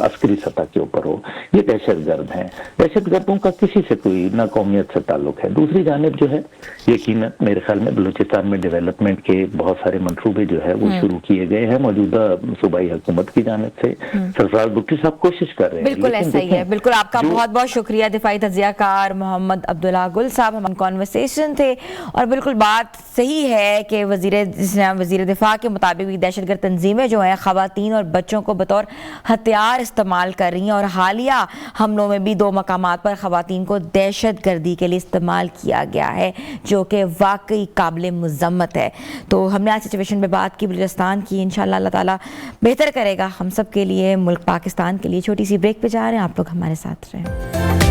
अस्करी सतह के ऊपर हो। ये दहशतगर्द हैं। दहशतगर्दों का किसी से कोई ना कौमियत से ताल्लुक है। दूसरी जानिब जो है, यकीनन मेरे ख्याल में बलूचिस्तान में डेवलपमेंट के बहुत सारे मंसूबे जो है वो शुरू किए गए हैं मौजूदा सूबाई हुकूमत की जानिब से। सरफराज भुट्टो साहब कोशिश कर रहे हैं। बिल्कुल ऐसा ही है। बिल्कुल, आपका बहुत बहुत शुक्रिया दिफाई तज्जियाकार मोहम्मद अब्दुल्ला गुल साहब। हम कॉन्वर्सेशन थे और बिल्कुल बात सही है कि वजीर दिफा के मुताबिक भी दहशतगर्द तंजीमें जो हैं खवातीन और बच्चों को बतौर हथियार इस्तेमाल कर रही हैं और हालिया हमलों में भी 2 मकामात पर खवातीन को दहशतगर्दी के लिए इस्तेमाल किया गया है, जो कि वाकई काबिल मुज़म्मत है। तो हमने आज सिचुएशन पे बात की, बलूचिस्तान की। इंशाल्लाह अल्लाह ताला बेहतर करेगा हम सब के लिए, मुल्क पाकिस्तान के लिए। छोटी सी ब्रेक पे जा रहे हैं, आप लोग हमारे साथ रहें।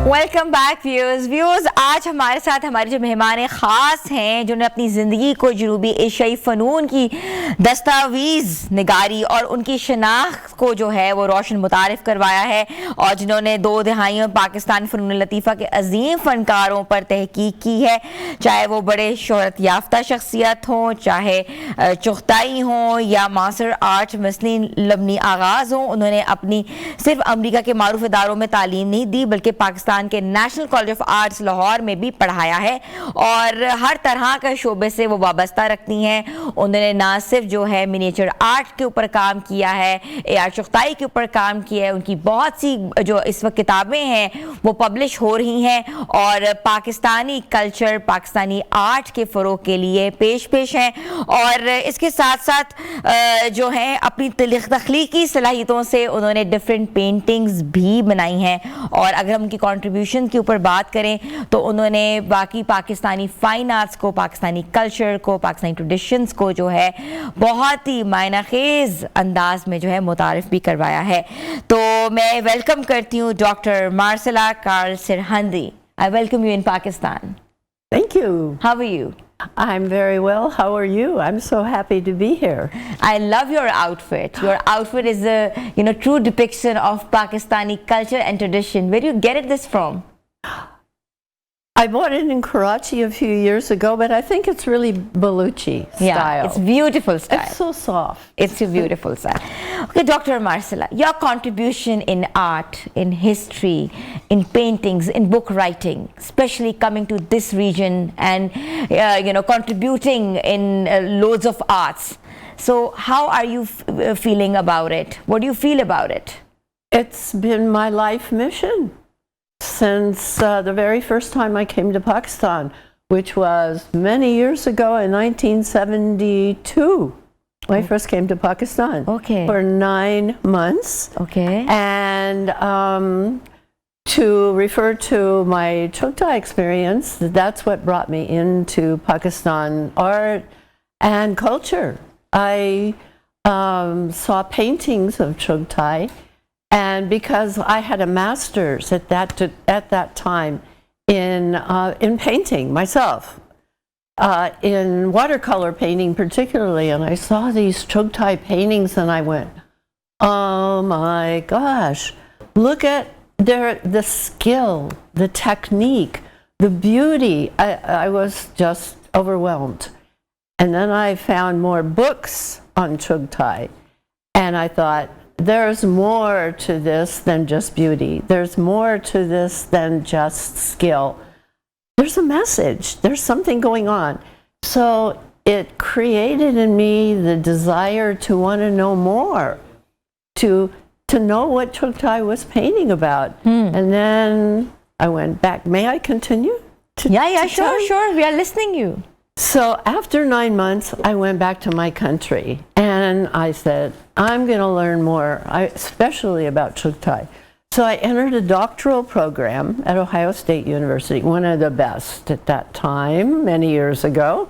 Welcome back viewers. आज हमारे साथ हमारे जो मेहमान ख़ास हैं, जिन्होंने अपनी ज़िंदगी को जनूबी एशियाई फ़नून की दस्तावेज़ निगारी और उनकी शनाख्त को जो है वो रोशन मुतारिफ करवाया है, और जिन्होंने 2 दहाइयों पाकिस्तान फ़नून लतीफ़ा के अजीम फ़नकारों पर तहकीक की है, चाहे वो बड़े शोहरत याफ्ता शख्सियत हों, चाहे चुगताई हों या मास्टर आर्ट मसलिन लबनी आगाज़ हों। उन्होंने अपनी सिर्फ अमरीका के मारूफ इदारों में तालीम नहीं दी, बल्कि पाकिस्तान के national college of arts Lahore में भी पढ़ाया है और हर तरह के शोबे से वो वाबस्ता रखती हैं। उन्होंने ना सिर्फ जो है मिनिएचर आर्ट के ऊपर काम किया है, AR चुगताई के ऊपर काम किया है, उनकी बहुत सी जो इस वक्त किताबें हैं वो पब्लिश हो रही हैं और पाकिस्तानी कल्चर, पाकिस्तानी आर्ट के फ़रोग़ के लिए पेश हैं। और इसके साथ साथ जो है अपनी तख्लीकी सलाहियतों से उन्होंने डिफरेंट पेंटिंग्स भी बनाई हैं। और अगर हम उनकी कंट्रीब्यूशन के ऊपर बात करें तो उन्होंने बाकी पाकिस्तानी फाइन आर्ट्स को, पाकिस्तानी कल्चर को, पाकिस्तानी ट्रेडिशंस को जो है बहुत ही मायनाखेज अंदाज में जो है मुतारिफ भी करवाया है। तो मैं वेलकम करती हूँ doctor Marcela Carl Sirhindi. I welcome you in Pakistan. Thank you. How are you? I'm very well. How are you? I'm so happy to be here. I love your outfit. Your outfit is a true depiction of Pakistani culture and tradition. Where do you get this from? I bought it in Karachi a few years ago, but I think it's really Baluchi style. Yeah, it's beautiful style. It's so soft. It's a beautiful style. Okay, Dr. Marcela, your contribution in art, in history, in paintings, in book writing, especially coming to this region and contributing in loads of arts. So how are you feeling about it? What do you feel about it? It's been my life mission since the very first time I came to Pakistan, which was many years ago in 1972. I first came to Pakistan for 9 months. Okay. And to refer to my Chugtai experience, that's what brought me into Pakistan art and culture. I saw paintings of Chugtai, and because I had a master's at that time in painting myself, in watercolor painting particularly, and I saw these Chugtai paintings and I went, oh my gosh, look at the skill, the technique, the beauty. I was just overwhelmed. And then I found more books on Chugtai, and I thought, there's more to this than just beauty. There's more to this than just skill. There's a message. There's something going on. So it created in me the desire to want to know more, to know what Chugtai was painting about. And then I went back. May I continue? Sure. We are listening you. So after 9 months, I went back to my country and I said, I'm going to learn more, especially about Chugtai. So I entered a doctoral program at Ohio State University, one of the best at that time, many years ago.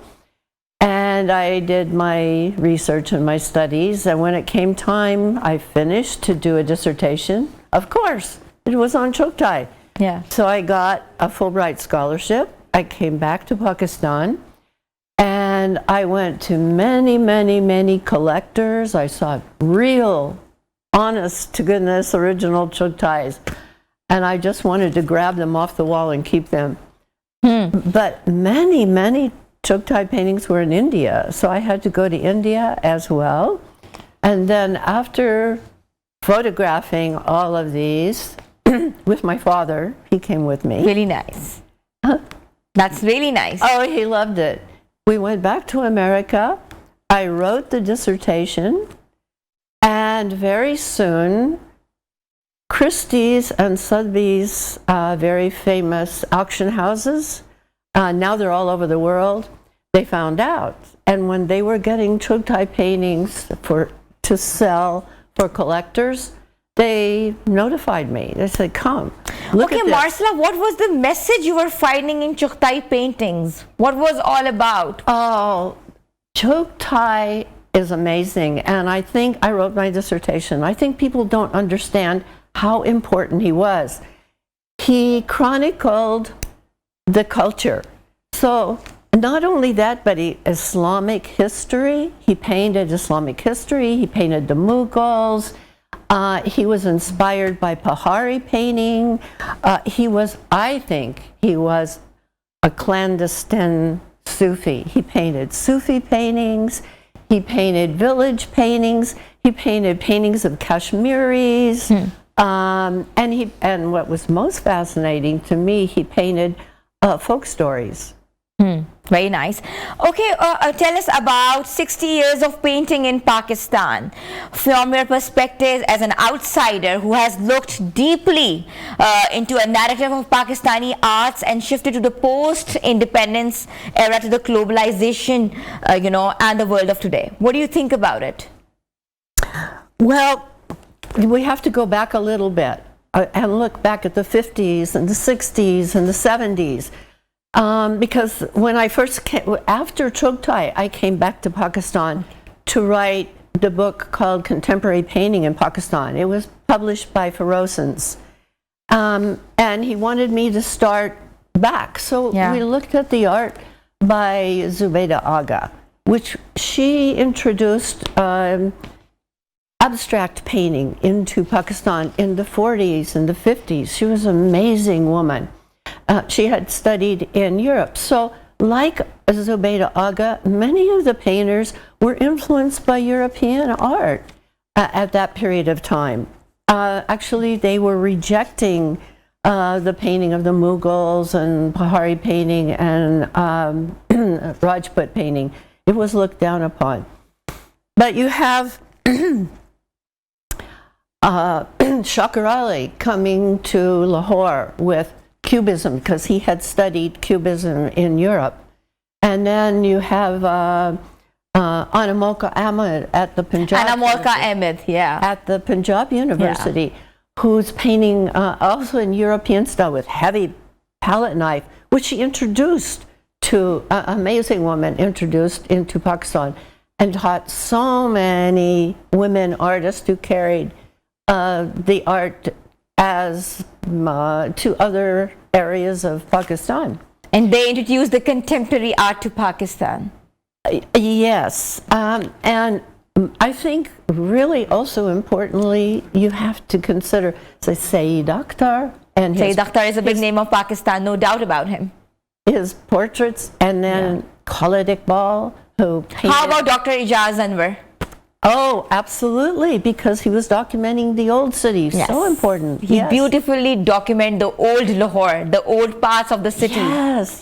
And I did my research and my studies. And when it came time, I finished to do a dissertation. Of course, it was on Chugtai. Yeah. So I got a Fulbright scholarship. I came back to Pakistan. And I went to many, many, many collectors. I saw real, honest to goodness, original Chugtais. And I just wanted to grab them off the wall and keep them. But many, many Chugtai paintings were in India. So I had to go to India as well. And then after photographing all of these with my father, he came with me. Really nice. That's really nice. Oh, he loved it. We went back to America. I wrote the dissertation, and very soon, Christie's and Sotheby's, very famous auction houses, now they're all over the world, they found out. And when they were getting Chugtai paintings to sell for collectors, they notified me. They said, come, look at this. Marcella, what was the message you were finding in Chugtai paintings? What was all about? Oh, Chugtai is amazing. And I think I wrote my dissertation. I think people don't understand how important he was. He chronicled the culture. So not only that, but Islamic history. He painted Islamic history. He painted the Mughals. He was inspired by Pahari painting. I think he was a clandestine Sufi. He painted Sufi paintings. He painted village paintings. He painted paintings of Kashmiris. And what was most fascinating to me, he painted folk stories. Very nice. Okay, tell us about 60 years of painting in Pakistan. From your perspective as an outsider who has looked deeply into a narrative of Pakistani arts and shifted to the post-independence era, to the globalization, and the world of today. What do you think about it? Well, we have to go back a little bit and look back at the 50s and the 60s and the 70s. Because when I first came, after Chugtai, I came back to Pakistan to write the book called Contemporary Painting in Pakistan. It was published by Ferosans. And he wanted me to start back. So we looked at the art by Zubaydah Agha, which she introduced abstract painting into Pakistan in the 40s and the 50s. She was an amazing woman. She had studied in Europe. So like Zubaydah Agha, many of the painters were influenced by European art at that period of time. Actually, they were rejecting the painting of the Mughals and Pahari painting and Rajput painting. It was looked down upon. But you have Shakir Ali coming to Lahore with Cubism because he had studied Cubism in Europe. And then you have Anamolka Ahmed at the Punjab. Anamolka Ahmed, yeah. At the Punjab University, who's painting also in European style with heavy palette knife, which she introduced to amazing woman introduced into Pakistan and taught so many women artists who carried the art as to other areas of Pakistan. And they introduced the contemporary art to Pakistan. Yes, and I think really also importantly, you have to consider Sayyid Akhtar and Sayyid Akhtar is a big name of Pakistan, no doubt about him. His portraits, and then Khalid Iqbal, who painted. How about Dr. Ijaz Anwar? Oh, absolutely, because he was documenting the old city. Yes. So important. He beautifully documented the old Lahore, the old parts of the city. Yes.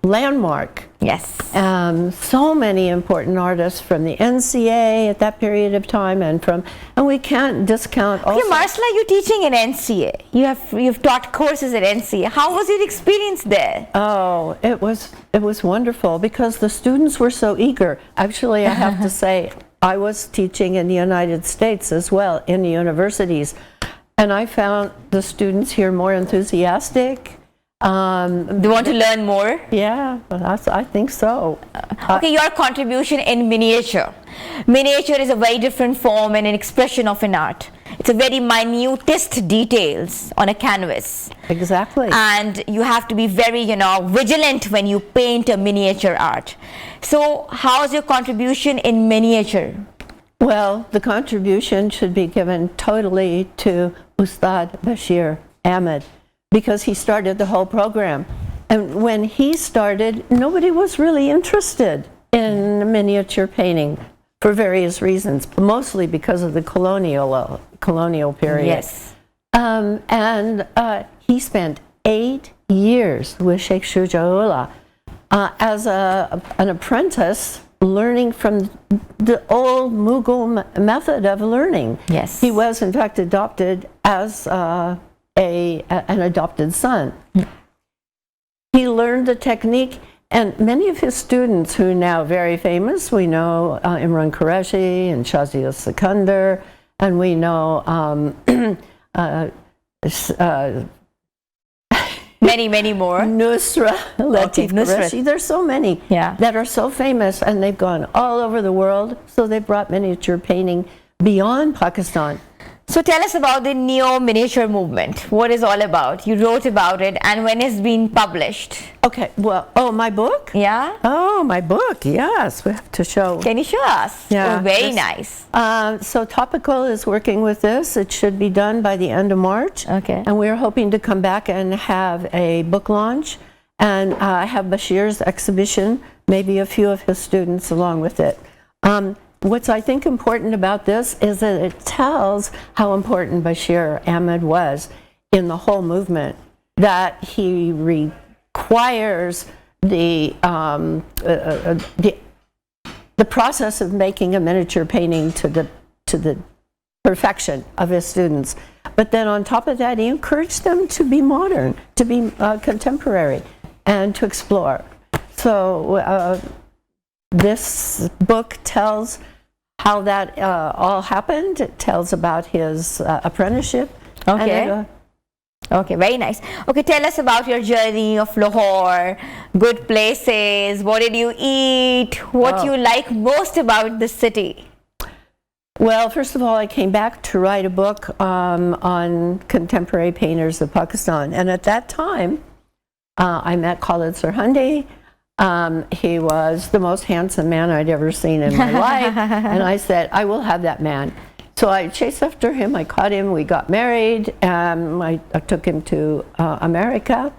Landmark. Yes. So many important artists from the NCA at that period of time, and we can't discount also. Okay, Marsala, you're teaching in NCA. You've taught courses at NCA. How was your experience there? Oh, it was wonderful because the students were so eager. Actually, I have to say, I was teaching in the United States as well in the universities, and I found the students here more enthusiastic. They want to learn more? Yeah, I think so. Okay, your contribution in miniature. Miniature is a very different form and an expression of an art. It's a very minutest details on a canvas. Exactly. And you have to be very, vigilant when you paint a miniature art. So, how's your contribution in miniature? Well, the contribution should be given totally to Ustad Bashir Ahmed, because he started the whole program. And when he started, nobody was really interested in miniature painting for various reasons, mostly because of the colonial period. Yes. And he spent 8 years with Sheikh Shujaullah as an apprentice, learning from the old Mughal method of learning. Yes. He was, in fact, adopted as an adopted son. He learned the technique, and many of his students who are now very famous, we know Imran Qureshi and Shazia Sikandar, and we know many more. Nusra Latif Qureshi. There's so many that are so famous, and they've gone all over the world, so they brought miniature painting beyond Pakistan. So tell us about the neo-miniature movement. What is all about? You wrote about it, and when it's been published? Okay, well, my book? Yeah. Oh, my book, yes. We have to show. Can you show us? Yeah. Oh, very nice. So Topical is working with this. It should be done by the end of March. Okay. And we're hoping to come back and have a book launch and have Bashir's exhibition, maybe a few of his students along with it. What's I think important about this is that it tells how important Bashir Ahmed was in the whole movement, that he requires the process of making a miniature painting to the perfection of his students. But then on top of that, he encouraged them to be modern, to be contemporary, and to explore. So this book tells how that all happened. It tells about his apprenticeship. Okay. Okay, very nice. Okay, tell us about your journey of Lahore, good places, what did you eat, what you like most about the city? Well, first of all, I came back to write a book on contemporary painters of Pakistan. And at that time, I met Khalid Sarhandi. He was the most handsome man I'd ever seen in my life. And I said, I will have that man. So I chased after him, I caught him, we got married, I took him to America.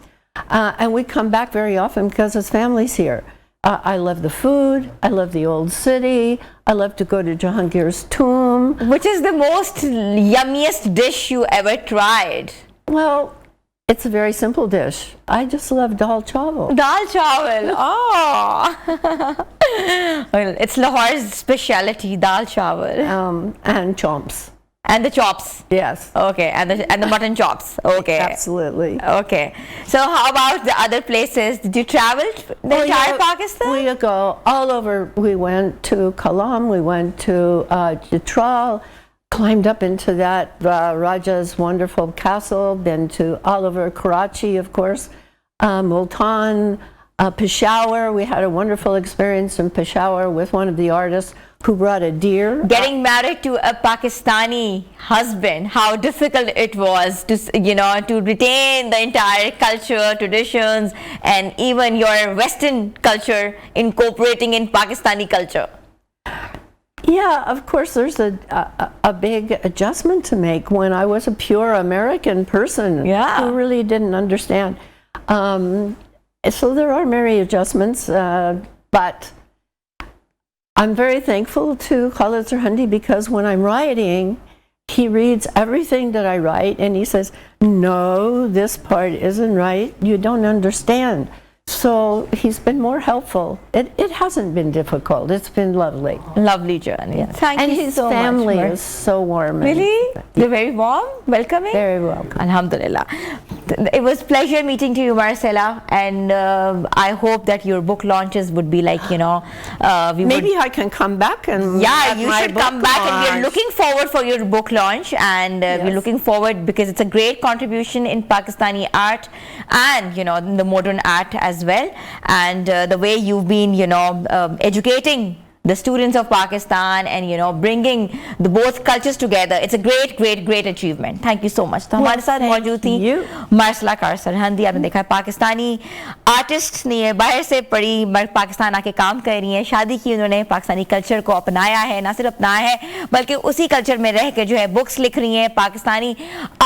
And we come back very often because his family's here. I love the food, I love the old city, I love to go to Jahangir's tomb. Which is the most yummiest dish you ever tried? Well, it's a very simple dish. I just love dal chawal. Dal chawal, oh! Well, it's Lahore's speciality, dal chawal. And chomps. And the chops. Yes, Okay, and the mutton chops. Okay. absolutely. Okay. So how about the other places? Did you travel the entire Pakistan? We go all over. We went to Kalam, we went to Chitral, climbed up into that Raja's wonderful castle, been to all over Karachi, of course, Multan, Peshawar. We had a wonderful experience in Peshawar with one of the artists who brought a deer. Getting married to a Pakistani husband, how difficult it was to, to retain the entire culture, traditions, and even your Western culture incorporating in Pakistani culture. Yeah, of course, there's a big adjustment to make when I was a pure American person who really didn't understand. So there are many adjustments, but I'm very thankful to Khalid Sarhandi because when I'm writing, he reads everything that I write and he says, no, this part isn't right, you don't understand. So he's been more helpful. It hasn't been difficult. It's been lovely. Lovely journey. Yeah. Thank and you his so much. family is so warm. Really? They're very warm, welcoming? Very welcome. Alhamdulillah. It was pleasure meeting to you, Marcella, and I hope that your book launches would be like, maybe I can come back and you should come back, and we're looking forward for your book launch, and we're looking forward because it's a great contribution in Pakistani art and the modern art as well, and the way you've been educating the students of Pakistan and bringing the both cultures together. It's a great achievement. Thank you so much. तो हमारे साथ मौजूद थी marsala car Sirhindi. आपने देखा Pakistani artist नहीं है, बाहर से पढ़ी मगर पाकिस्तान आके काम कर रही हैं, शादी की उन्होंने, पाकिस्तानी कल्चर को अपनाया है, ना सिर्फ अपनाया है बल्कि उसी कल्चर में रह के जो है बुक्स लिख रही हैं, पाकिस्तानी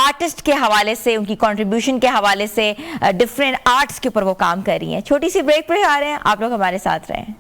आर्टिस्ट के हवाले से, उनकी कंट्रीब्यूशन के हवाले से डिफरेंट आर्ट्स के ऊपर वो काम कर रही हैं. छोटी सी ब्रेक पर आ रहे हैं, आप लोग हमारे साथ रहें.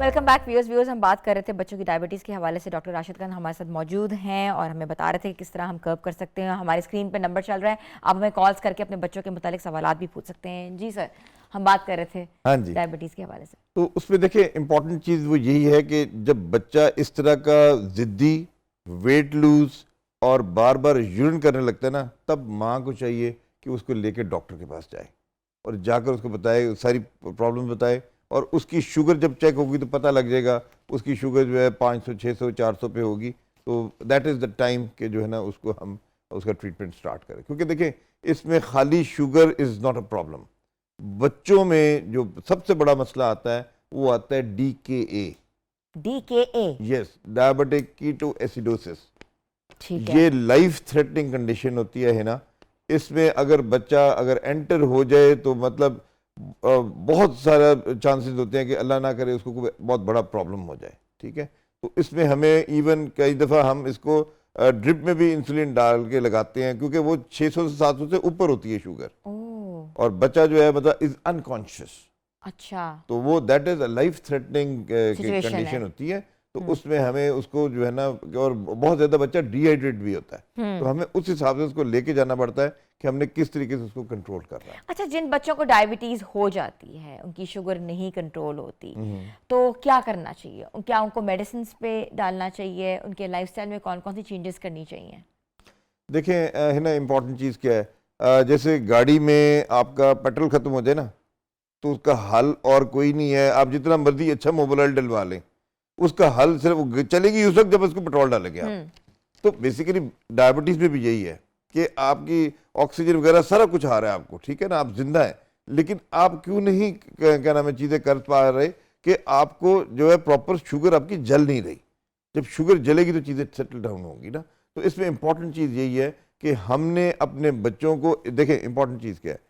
Welcome back viewers. हम बात कर रहे थे बच्चों की डायबिटीज़ के हवाले से. डॉक्टर राशिद खान हमारे साथ मौजूद हैं और हमें बता रहे थे कि किस तरह हम कर्व कर सकते हैं. हमारे स्क्रीन पे नंबर चल रहा है, आप हमें कॉल्स करके अपने बच्चों के मुतालिक सवालात भी पूछ सकते हैं. जी सर, हम बात कर रहे थे हाँ जी डायबिटीज़ के हवाले से. तो उसमें देखिए इम्पॉर्टेंट चीज़ वो यही है कि जब बच्चा इस तरह का ज़िद्दी, वेट लूज और बार बार यूरिन करने लगता है ना, तब माँ को चाहिए कि उसको लेके डॉक्टर के पास जाए और जाकर उसको बताए, सारी प्रॉब्लम बताए, और उसकी शुगर जब चेक होगी तो पता लग जाएगा उसकी शुगर जो है 500, 600, 400 पे होगी. तो दैट इज़ द टाइम कि जो है ना उसको हम उसका ट्रीटमेंट स्टार्ट करें. क्योंकि देखें इसमें खाली sugar is not a problem. बच्चों में जो सबसे बड़ा मसला आता है वो आता है DKA. DKA? Yes, diabetic ketoacidosis. ठीक है. ये लाइफ थ्रेटनिंग कंडीशन होती है ना. इसमें अगर बच्चा एंटर हो जाए तो मतलब बहुत सारा चांसेस होते हैं कि अल्लाह ना करे उसको कोई बहुत बड़ा प्रॉब्लम हो जाए. ठीक है, तो इसमें हमें इवन कई दफ़ा हम इसको ड्रिप में भी इंसुलिन डाल के लगाते हैं क्योंकि वो 600 से 700 से ऊपर होती है शुगर, और बच्चा जो है मतलब इज अनकॉन्शियस. अच्छा. तो वो that is a life threatening condition होती है. तो उसमें हमें उसको जो है ना, और बहुत ज़्यादा बच्चा डिहाइड्रेट भी होता है, तो हमें उस हिसाब से उसको लेके जाना पड़ता है कि हमने किस तरीके से उसको कंट्रोल करना है. अच्छा, जिन बच्चों को डायबिटीज़ हो जाती है, उनकी शुगर नहीं कंट्रोल होती, तो क्या करना चाहिए? क्या उनको मेडिसिन पे डालना चाहिए? उनके लाइफस्टाइल में कौन कौन सी चेंजेस करनी चाहिए? देखें है ना, इम्पॉर्टेंट चीज़ क्या है, जैसे गाड़ी में आपका पेट्रोल ख़त्म हो जाए ना, तो उसका हल और कोई नहीं है. आप जितना मर्जी अच्छा मोबाइल ऑयल डलवा लें, उसका हल सिर्फ चलेगी उस वक्त जब उसको पेट्रोल डालेंगे आप. तो बेसिकली डायबिटीज़ में भी यही है कि आपकी ऑक्सीजन वगैरह सारा कुछ आ रहा है आपको, ठीक है ना, आप जिंदा है, लेकिन आप क्यों नहीं क्या नाम है चीज़ें कर पा रहे कि आपको जो है प्रॉपर शुगर आपकी जल नहीं रही. जब शुगर जलेगी तो चीज़ें सेटल डाउन होंगी ना. तो इसमें इंपॉर्टेंट चीज़ यही है कि हमने अपने बच्चों को, देखें इंपॉर्टेंट चीज़ क्या है,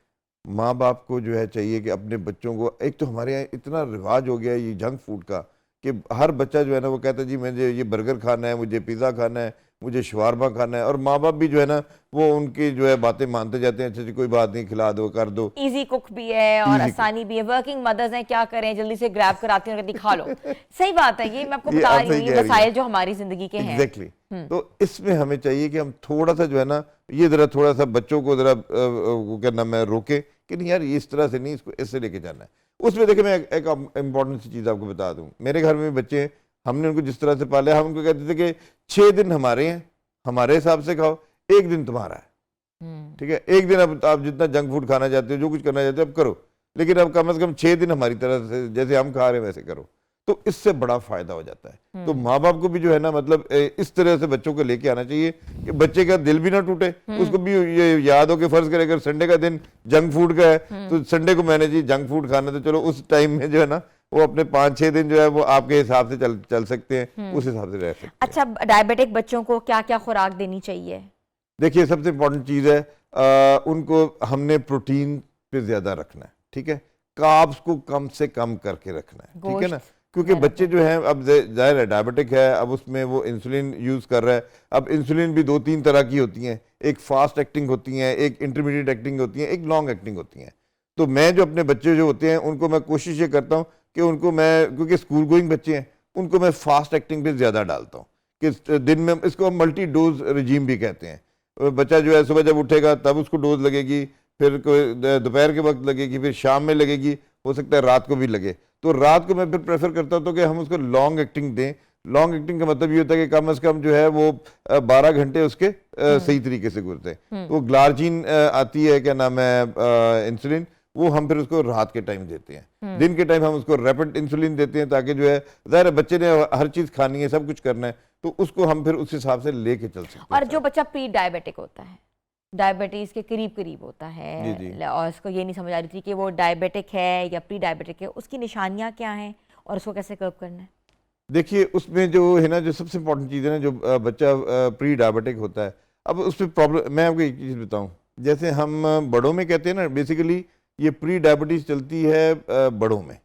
माँ बाप को जो है चाहिए कि अपने बच्चों को, एक तो हमारे यहाँ इतना रिवाज हो गया है ये जंक फूड का कि हर बच्चा जो है ना वो कहता है जी मुझे ये बर्गर खाना है, मुझे पिज़्ज़ा खाना है, मुझे शवारमा खाना है, और माँ बाप भी जो है ना वो उनकी जो है बातें मानते जाते हैं, अच्छा जी कोई बात नहीं, खिला दो, कर दो। इजी कुक भी है और आसानी भी है, वर्किंग मदर्स हैं, क्या करें, जल्दी से ग्रैब कराती हैं और कहती खा लो। सही बात है, ये मैं आपको ये बता आप रही हूँ, सही ये कह रही मसाइल हैं। जो हमारी जिंदगी के हैं। एग्जैक्टली तो इसमें हमें चाहिए कि हम थोड़ा सा जो है ना ये जरा थोड़ा सा बच्चों को जरा वो क्या नाम है रोके कि नहीं यार ये इस तरह से नहीं, इसको ऐसे लेके जाना है। उसमें देखिए मैं एक इम्पॉर्टेंट सी चीज़ आपको बता दूं, मेरे घर में भी बच्चे हैं, हमने उनको जिस तरह से पाला, हम उनको कहते थे कि 6 दिन हमारे हैं, हमारे हिसाब से खाओ, 1 दिन तुम्हारा है, ठीक है, 1 दिन अब आप जितना जंक फूड खाना चाहते हो, जो कुछ करना चाहते हो अब करो, लेकिन अब कम से कम 6 दिन हमारी तरह से जैसे हम खा रहे हैं वैसे करो। तो इससे बड़ा फायदा हो जाता है। तो माँ बाप को भी जो है ना मतलब इस तरह से बच्चों को लेके आना चाहिए कि बच्चे का दिल भी ना टूटे, उसको भी ये याद हो कि फर्ज करे अगर संडे का दिन जंक फूड का है तो संडे को मैंने जी जंक फूड खाना, तो चलो उस टाइम में जो है ना वो अपने 5-6 दिन जो है वो आपके हिसाब से चल सकते हैं, उस हिसाब से रह सकते हैं। अच्छा, डायबिटिक बच्चों को क्या क्या खुराक देनी चाहिए? देखिए सबसे इंपॉर्टेंट चीज़ है उनको हमने प्रोटीन पे ज़्यादा रखना है, ठीक है, कार्ब्स को कम से कम करके रखना है, ठीक है ना, क्योंकि बच्चे जो हैं अब जाहिर है डायबिटिक है, अब उसमें वो इंसुलिन यूज़ कर रहा है। अब इंसुलिन भी 2-3 तरह की होती हैं, एक फास्ट एक्टिंग होती हैं, एक इंटरमीडिएट एक्टिंग होती हैं, एक लॉन्ग एक्टिंग होती हैं। तो मैं जो अपने बच्चे जो होते हैं उनको मैं कोशिश ये करता हूँ कि उनको मैं, क्योंकि स्कूल गोइंग बच्चे हैं, उनको मैं फास्ट एक्टिंग पे ज़्यादा डालता हूँ कि दिन में, इसको हम मल्टी डोज रिजीम भी कहते हैं। बच्चा जो है सुबह जब उठेगा तब उसको डोज लगेगी, फिर दोपहर के वक्त लगेगी, फिर शाम में लगेगी, हो सकता है रात को भी लगे। तो रात को मैं फिर प्रेफर करता हूँ तो कि हम उसको लॉन्ग एक्टिंग दें। लॉन्ग एक्टिंग का मतलब ये होता है कि कम से कम जो है वो 12 घंटे उसके सही तरीके से गुजरते हैं। तो ग्लार्जिन आती है, क्या नाम है, इंसुलिन, वो हम फिर उसको रात के टाइम देते हैं। दिन के टाइम हम उसको रैपिड इंसुलिन देते हैं ताकि जो है ज़ाहिर है बच्चे ने हर चीज़ खानी है, सब कुछ करना है, तो उसको हम फिर उस हिसाब से लेके चल सकते हैं। और जो बच्चा प्री डायबिटिक होता है, डायबिटीज के करीब होता है, जी। और उसको ये नहीं समझ आ रही थी कि वो डायबिटिक है या प्री डायबिटिक है, उसकी निशानियां क्या हैं और उसको कैसे कर्व करना है? देखिए उसमें जो है ना, जो सबसे इंपॉर्टेंट चीज़ है ना, जो बच्चा प्री डायबिटिक होता है, अब उसमें प्रॉब्लम मैं आपको एक चीज़ बताऊं, जैसे हम बड़ों में कहते हैं ना, बेसिकली ये प्री डायबिटीज़ चलती है बड़ों में,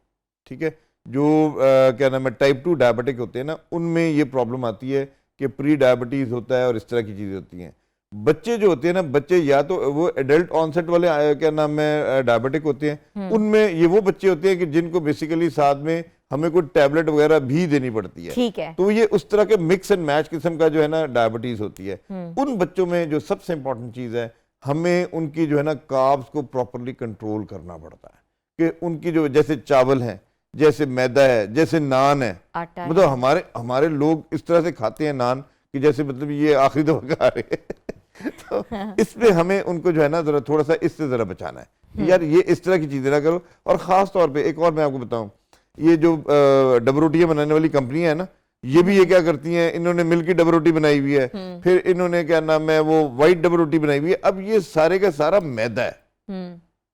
ठीक है, जो क्या नाम है टाइप 2 डायबिटिक होते हैं ना, उनमें ये प्रॉब्लम आती है कि प्री डायबिटीज़ होता है और इस तरह की चीज़ें होती हैं। बच्चे जो होते हैं ना, बच्चे या तो वो एडल्ट ऑनसेट वाले क्या नाम है डायबिटिक होते हैं, उनमें ये वो बच्चे होते हैं कि जिनको बेसिकली साथ में हमें कोई टैबलेट वगैरह भी देनी पड़ती है, ठीक है, तो ये उस तरह के मिक्स एंड मैच किस्म का जो है ना डायबिटीज होती है। उन बच्चों में जो सबसे इंपॉर्टेंट चीज़ है, हमें उनकी जो है ना कार्ब्स को प्रॉपरली कंट्रोल करना पड़ता है कि उनकी जो जैसे चावल है, जैसे मैदा है, जैसे नान है, आटा मतलब हमारे लोग इस तरह से खाते हैं नान कि जैसे मतलब ये आखिरी दफा खा रहे हैं तो इसमें हमें उनको जो है ना जरा थोड़ा सा इससे जरा बचाना है कि यार ये इस तरह की चीजें ना करो। और खास तौर पे एक और मैं आपको बताऊं, ये जो डबल रोटियां बनाने वाली कंपनियां है ना, ये भी ये क्या करती हैं, इन्होंने मिल्क की डबल रोटी बनाई हुई है, फिर इन्होंने क्या नाम है वो व्हाइट डबल रोटी बनाई हुई है। अब ये सारे का सारा मैदा है।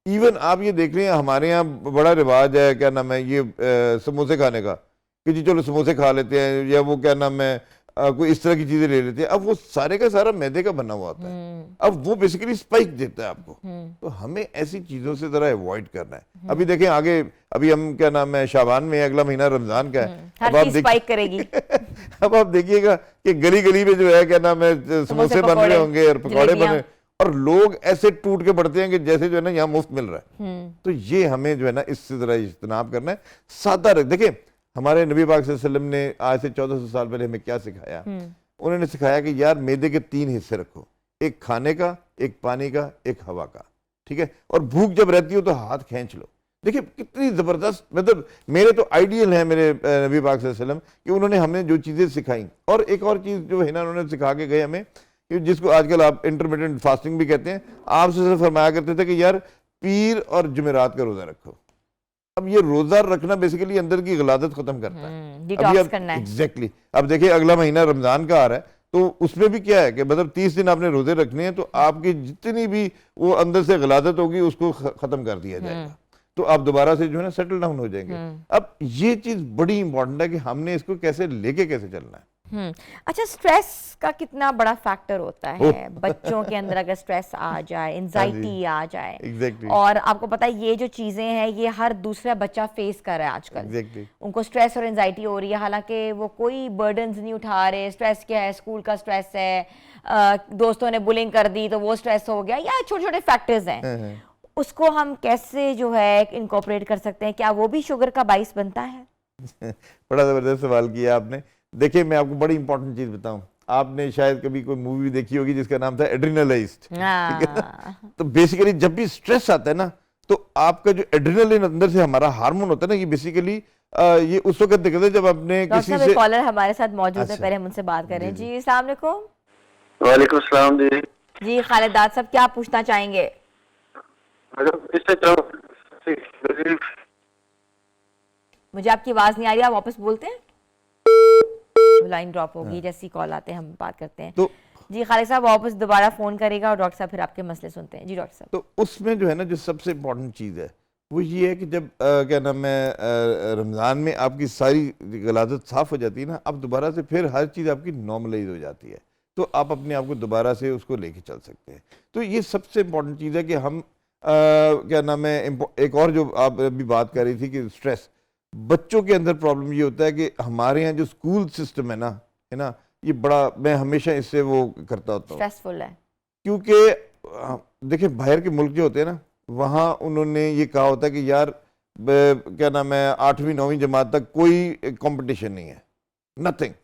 इवन आप ये देख रहे हैं हमारे यहाँ बड़ा रिवाज है, क्या नाम है ये समोसे खाने का, कि जी चलो समोसे खा लेते हैं, या वो क्या नाम है कोई इस तरह की चीजें ले लेते हैं। अब वो सारे का सारा मैदे का बना हुआ होता है, अब वो बेसिकली स्पाइक देता है आपको। तो हमें ऐसी चीजों से जरा अवॉइड करना है। अभी देखें आगे, अभी हम क्या नाम है शाबान में, अगला महीना रमजान का है, अब आप स्पाइक करेगी अब आप देखिएगा कि गली गली में जो है क्या नाम है समोसे बन रहे होंगे और पकौड़े बन रहे, और लोग ऐसे टूट के पड़ते हैं कि जैसे जो है ना यहाँ मुफ्त मिल रहा है। तो ये हमें जो है ना इससे जरा इज्तनाब करना है, सादा रख। देखिए हमारे नबी पाक सल्लल्लाहु अलैहि वसल्लम ने आज से 1400 साल पहले हमें क्या सिखाया, उन्होंने सिखाया कि यार मैदे के 3 हिस्से रखो, एक खाने का, एक पानी का, एक हवा का, ठीक है, और भूख जब रहती हो तो हाथ खींच लो। देखिए कितनी जबरदस्त, मतलब मेरे तो आइडियल है मेरे नबी पाक सल्लल्लाहु अलैहि वसल्लम कि उन्होंने हमें जो चीजें सिखाई। और एक और चीज जो है ना उन्होंने सिखा के गए हमें, कि जिसको आजकल आप इंटरमिटेंट फास्टिंग भी कहते हैं, आप से फरमाया करते थे कि यार पीर और जुमेरात का रोजा रखो। अब ये रोजा रखना बेसिकली अंदर की गलादत खत्म करता है, डिटॉक्स करना है। एग्जैक्टली। अब देखिए अगला महीना रमजान का आ रहा है, तो उसमें भी क्या है कि मतलब 30 दिन आपने रोजे रखने हैं, तो आपकी जितनी भी वो अंदर से गलादत होगी उसको खत्म कर दिया जाएगा, तो आप दोबारा से जो है ना सेटल डाउन हो जाएंगे। अब ये चीज बड़ी इंपॉर्टेंट है कि हमने इसको कैसे लेके कैसे चलना है। अच्छा, स्ट्रेस का कितना बड़ा फैक्टर होता है बच्चों के अंदर? अगर स्ट्रेस आ जाए, एंजाइटी आ जाए, एग्जैक्टली और आपको पता है ये जो चीजें हैं ये हर दूसरा बच्चा फेस कर रहा है आजकल। एग्जैक्टली उनको स्ट्रेस और एंजाइटी हो रही है, हालांकि वो कोई बर्डन्स नहीं उठा रहे। स्ट्रेस क्या है? स्कूल का स्ट्रेस है, दोस्तों ने बुलिंग कर दी तो वो स्ट्रेस हो गया, या छोटे छोटे फैक्टर्स हैं। उसको हम कैसे जो है इनकॉर्पोरेट कर सकते हैं? क्या वो भी शुगर का बाइस बनता है? बड़ा ज़बरदस्त सवाल किया आपने। देखिए, मैं आपको बड़ी इंपॉर्टेंट चीज़ बताऊं, आपने शायद कभी कोई मूवी देखी होगी जिसका नाम था एड्रेनलाइज्ड, ठीक है ना? तो बेसिकली जब भी स्ट्रेस आता है ना, तो आपका जो एड्रेनलिन अंदर से हमारा हार्मोन होता है ना, ये बेसिकली ये उस वक्त दिखता है जब आपने डॉक्टर किसी साहब, से एक कॉलर हमारे साथ मौजूद है, अच्छा। पहले हम उनसे बात करें। जी, अस्सलाम वालेकुम। वालेकुम सलाम जी। जी, खालिदाद साहब, क्या पूछना चाहेंगे? मुझे आपकी आवाज नहीं आ रही, आप वापस बोलते हैं? लाइन ड्रॉप होगी, जैसी कॉल आते हैं हम बात करते हैं। तो जी, खालिद साहब वापस दोबारा फोन करेगा और डॉक्टर साहब फिर आपके मसले सुनते हैं। जी डॉक्टर साहब। तो उसमें जो है ना, जो सबसे इम्पोर्टेंट चीज़ है वो ये है कि जब क्या नाम है रमज़ान में आपकी सारी गलाजत साफ़ हो जाती है ना, अब दोबारा से फिर हर चीज़ आपकी नॉर्मलाइज हो जाती है, तो आप अपने आप को दोबारा से उसको लेके चल सकते हैं। तो ये सबसे इम्पोर्टेंट चीज़ है कि हम क्या नाम है, एक और जो आप अभी बात कर रही थी कि स्ट्रेस, बच्चों के अंदर प्रॉब्लम ये होता है कि हमारे यहाँ जो स्कूल सिस्टम है ना, ये बड़ा, मैं हमेशा इससे वो करता होता हूँ, स्ट्रेसफुल है क्योंकि देखिए बाहर के मुल्क जो होते हैं ना, वहाँ उन्होंने ये कहा होता है कि यार क्या नाम है, 8वीं 9वीं जमात तक कोई कंपटीशन नहीं है, नथिंग,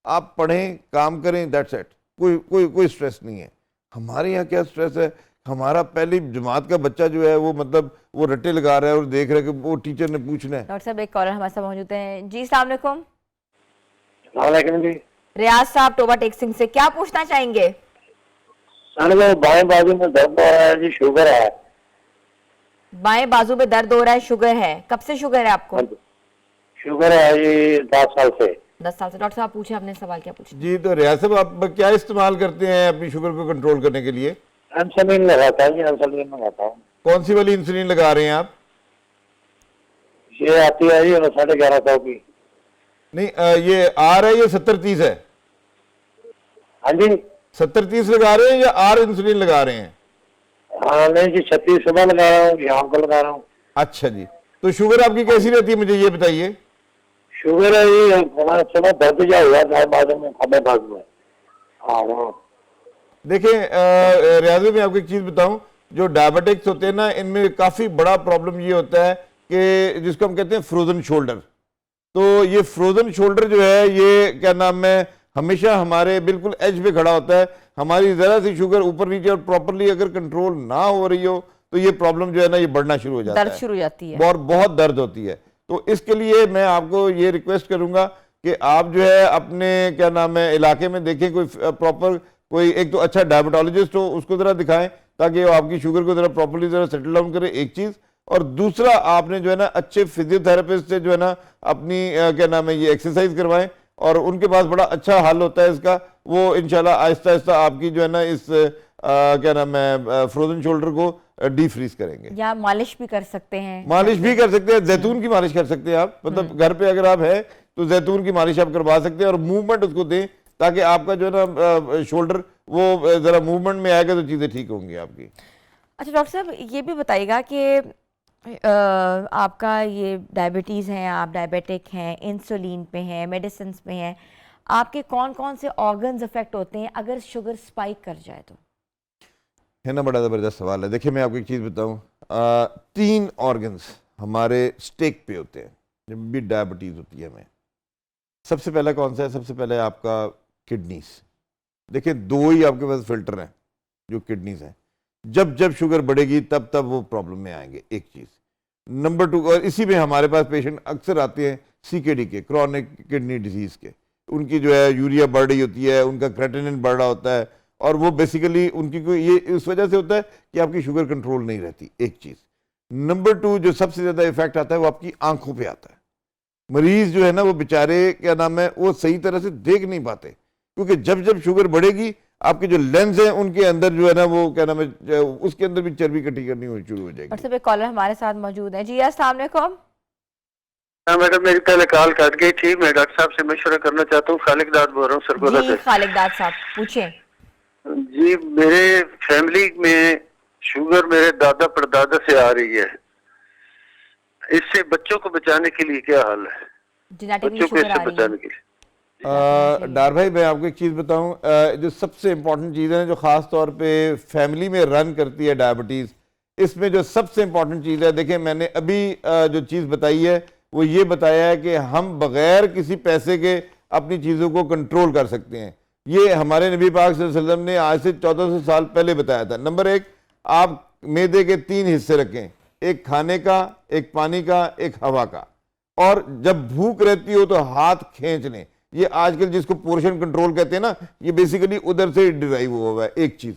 आप पढ़ें काम करें, दैट्स इट, कोई कोई कोई स्ट्रेस नहीं है। हमारे यहाँ क्या स्ट्रेस है, हमारा पहली जमात का बच्चा जो है वो मतलब वो रट्टे लगा रहा है और देख रहा है कि वो टीचर ने पूछना है। डॉक्टर साहब, एक कॉलर हमारे साथ मौजूद हैं। जी, अस्सलाम वालेकुम। वालेकुम जी। रियाज साहब टोबा टेक सिंह से, क्या पूछना चाहेंगे? सर वो बाएं बाजू में दर्द हो रहा है जी, शुगर है। बाएं बाजू में दर्द हो रहा है, शुगर है। कब से शुगर है आपको? शुगर है जी 10 साल से। 10 साल से। डॉक्टर साहब पूछे, आपने सवाल क्या पूछा? जी, तो रियाज साहब आप क्या इस्तेमाल करते हैं अपनी शुगर को कंट्रोल करने के लिए? इंसुलिन लगाता है जी, इंसुलिन लगाता हूँ। कौन सी वाली इंसुलिन लगा रहे हैं आप? ये आती है जी 1150 की। नहीं, ये आर है, ये 70-30 है? हाँ जी। 70-30 लगा रहे हैं या आर इंसुलिन लगा रहे हैं? हाँ नहीं जी, 36 सुबह लगा रहा हूँ, शाम को लगा रहा हूँ। अच्छा जी, तो शुगर आपकी कैसी रहती है, मुझे ये बताइए। शुगर है जी, हमारा सुबह दर्द जा हुआ दाएं बाजू में, खब्बे बाजू में। हाँ देखिए रियाज, मैं आपको एक चीज़ बताऊं, जो डायबिटिक्स होते हैं ना, इनमें काफ़ी बड़ा प्रॉब्लम ये होता है कि जिसको हम कहते हैं फ्रोजन शोल्डर। तो ये फ्रोजन शोल्डर जो है, ये क्या नाम है, हमेशा हमारे बिल्कुल एज पे खड़ा होता है। हमारी ज़रा सी शुगर ऊपर नीचे और प्रॉपरली अगर कंट्रोल ना हो रही हो तो ये प्रॉब्लम जो है ना, ये बढ़ना शुरू हो जाता है, दर्द शुरू हो जाती है, और बहुत दर्द होती है। तो इसके लिए मैं आपको ये रिक्वेस्ट करूंगा कि आप जो है अपने क्या नाम है इलाके में देखें कोई प्रॉपर, कोई एक तो अच्छा डायबिटोलॉजिस्ट हो, उसको ज़रा दिखाएं ताकि वो आपकी शुगर को ज़रा प्रॉपरली ज़रा सेटल डाउन करे, एक चीज़। और दूसरा, आपने जो है ना अच्छे फिजियोथेरेपिस्ट से जो है ना अपनी क्या नाम है ये एक्सरसाइज करवाएं, और उनके पास बड़ा अच्छा हल होता है इसका। वो इंशाल्लाह आहिस्ता आहिस्ता आपकी जो है ना इस क्या नाम है फ्रोजन शोल्डर को डीफ्रीज करेंगे। या मालिश भी कर सकते हैं। मालिश भी कर सकते हैं, जैतून की मालिश कर सकते हैं आप, मतलब घर पे अगर आप है तो जैतून की मालिश आप करवा सकते हैं, और मूवमेंट उसको दें ताकि आपका जो है ना शोल्डर वो ज़रा मूवमेंट में आएगा तो चीज़ें ठीक होंगी आपकी। अच्छा डॉक्टर साहब, ये भी बताइएगा कि आपका ये डायबिटीज़ है, आप डायबिटिक हैं, इंसुलिन पे हैं, मेडिसिन पे हैं, आपके कौन कौन से ऑर्गन्स अफेक्ट होते हैं अगर शुगर स्पाइक कर जाए तो? है ना, बड़ा ज़बरदस्त सवाल है। देखिए, मैं आपको एक चीज़ बताऊँ, 3 ऑर्गन्स हमारे स्टेक पे होते हैं जब भी डायबिटीज़ होती है हमें। सबसे पहला कौन सा है? सबसे पहले आपका किडनीज। देखिए, 2 ही आपके पास फिल्टर हैं जो किडनीज हैं। जब जब शुगर बढ़ेगी तब तब वो प्रॉब्लम में आएंगे, एक चीज़। नंबर 2, और इसी में हमारे पास पेशेंट अक्सर आते हैं CKD के, क्रॉनिक किडनी डिजीज़ के। उनकी जो है यूरिया बढ़ रही होती है, उनका क्रेटिनिन बढ़ रहा होता है, और वो बेसिकली उनकी कोई ये इस वजह से होता है कि आपकी शुगर कंट्रोल नहीं रहती, एक चीज़। नंबर 2, जो सबसे ज़्यादा इफेक्ट आता है वो आपकी आंखों पे आता है। मरीज़ जो है ना, वो बेचारे क्या नाम है, वो सही तरह से देख नहीं पाते, क्योंकि जब जब शुगर बढ़ेगी आपके जो लेंस हैं उनके अंदर जो है ना, वो क्या नाम है, उसके अंदर भी चर्बी इकट्ठी करनी शुरू हो जाएगी। और सब एक कॉलर हमारे साथ मौजूद है। जी, अस्सलाम वालेकुम। हाँ मैडम, मेरी पहले कॉल कट गई थी। मैं डॉक्टर साहब से मशवरा करना चाहता हूँ। खालिक दाद बोल रहा हूँ सरगोदा जी से। खालिक दाद साहब पूछें। जी, मेरे फैमिली में शुगर मेरे दादा परदादा से आ रही है। इससे बच्चों को बचाने के लिए क्या हाल है? जेनेटिकली बच्चों को शुगर इससे आ रही बचाने है। के लिए। डार भाई, मैं आपको एक चीज़ बताऊं, जो सबसे इम्पोर्टेंट चीज़ है जो ख़ास तौर पे फैमिली में रन करती है डायबिटीज़, इसमें जो सबसे इम्पोर्टेंट चीज़ है, देखिए मैंने अभी जो चीज़ बताई है वो ये बताया है कि हम बग़ैर किसी पैसे के अपनी चीज़ों को कंट्रोल कर सकते हैं। ये हमारे नबी पाक सल्लल्लाहु अलैहि वसल्लम ने आज से 1400 साल पहले बताया था। नंबर एक, आप मैदे के 3 हिस्से रखें, एक खाने का, एक पानी का, एक हवा का, और जब भूख रहती हो तो हाथ खींच लें। ये आजकल जिसको पोर्शन कंट्रोल कहते हैं ना, ये बेसिकली उधर से डिराइव हुआ है एक चीज।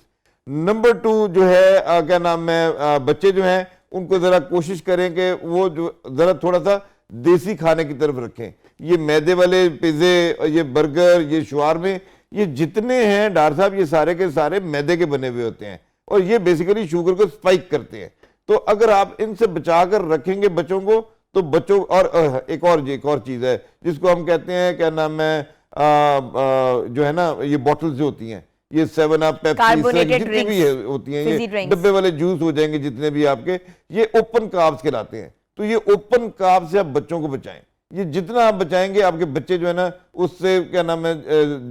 नंबर 2 जो है क्या नाम है, बच्चे जो हैं उनको जरा कोशिश करें कि वो जो जरा थोड़ा सा देसी खाने की तरफ रखें। ये मैदे वाले पिज्जे, ये बर्गर, ये शवारमे, ये जितने हैं डॉक्टर साहब, ये सारे के सारे मैदे के बने हुए होते हैं और ये बेसिकली शुगर को स्पाइक करते हैं। तो अगर आप इनसे बचा कर रखेंगे बच्चों को, तो बच्चों, और एक और चीज़ है जिसको हम कहते हैं क्या नाम है, जो है ना, ये बॉटल्स जो होती हैं, ये 7 अप, पेप्सी, जितनी भी होती हैं, ये डब्बे वाले जूस हो जाएंगे जितने भी आपके, ये ओपन कार्ब्स कहलाते हैं। तो ये ओपन कार्ब से आप बच्चों को बचाएं। ये जितना आप बचाएंगे आपके बच्चे जो है ना, उससे क्या नाम है,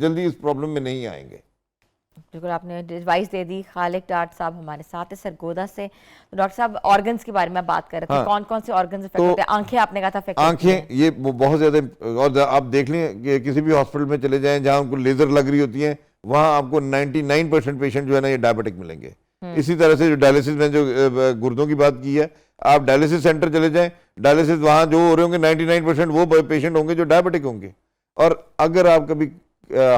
जल्दी इस प्रॉब्लम में नहीं आएंगे। बिल्कुल, आपने एडवाइस दे दी। खालिक डॉक्टर साहब हमारे साथ है सरगोदा से। तो डॉक्टर साहब, ऑर्गन्स के बारे में बात कर रहे थे। हाँ। कौन कौन से ऑर्गन्स अफेक्ट होते हैं? आंखें आपने कहा था अफेक्ट होती हैं। आंखें ये बहुत ज्यादा, और आप देख लें कि किसी भी हॉस्पिटल में चले जाएं जहां उनको लेजर लग रही होती है, वहां आपको 99% पेशेंट जो है ना ये डायबिटिक मिलेंगे। इसी तरह से जो डायलिसिस में जो गुर्दों की बात की है, आप डायलिसिस सेंटर चले जाएं, डायलिसिस वहां जो हो रहे होंगे 99% वो पेशेंट होंगे जो डायबिटिक होंगे। और अगर आप कभी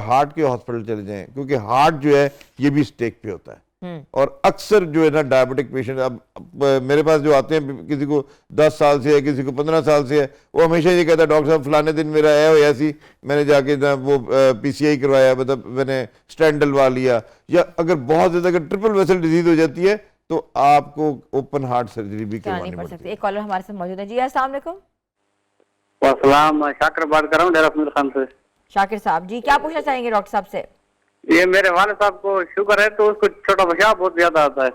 हार्ट के हॉस्पिटल चले जाएं, क्योंकि हार्ट जो है ये भी स्टेक पे होता है, और अक्सर जो है ना डायबिटिक पेशेंट, अब मेरे पास जो आते हैं, किसी को 10 साल से है, किसी को 15 साल से है, वो हमेशा ये कहता है डॉक्टर साहब फलाने दिन मेरा है ऐसी, मैंने जाके ना वो PCI करवाया, मतलब मैंने स्टेंट डलवा लिया, या अगर बहुत ज्यादा अगर ट्रिपल वेसल डिजीज हो जाती है तो आपको ओपन हार्ट सर्जरी भी करवानी पड़ सकती है। एक कॉलर हमारे साथ मौजूद है। जी अस्सलाम वालेकुम। वालेकुम, शाकिर बात कर रहा हूँ डेरा फजल खान से। शाकिर साहब जी, क्या पूछना चाहेंगे डॉक्टर साहब से? ये मेरे वाले साहब को शुगर है, तो उसको छोटा पेशाब बहुत ज्यादा आता है।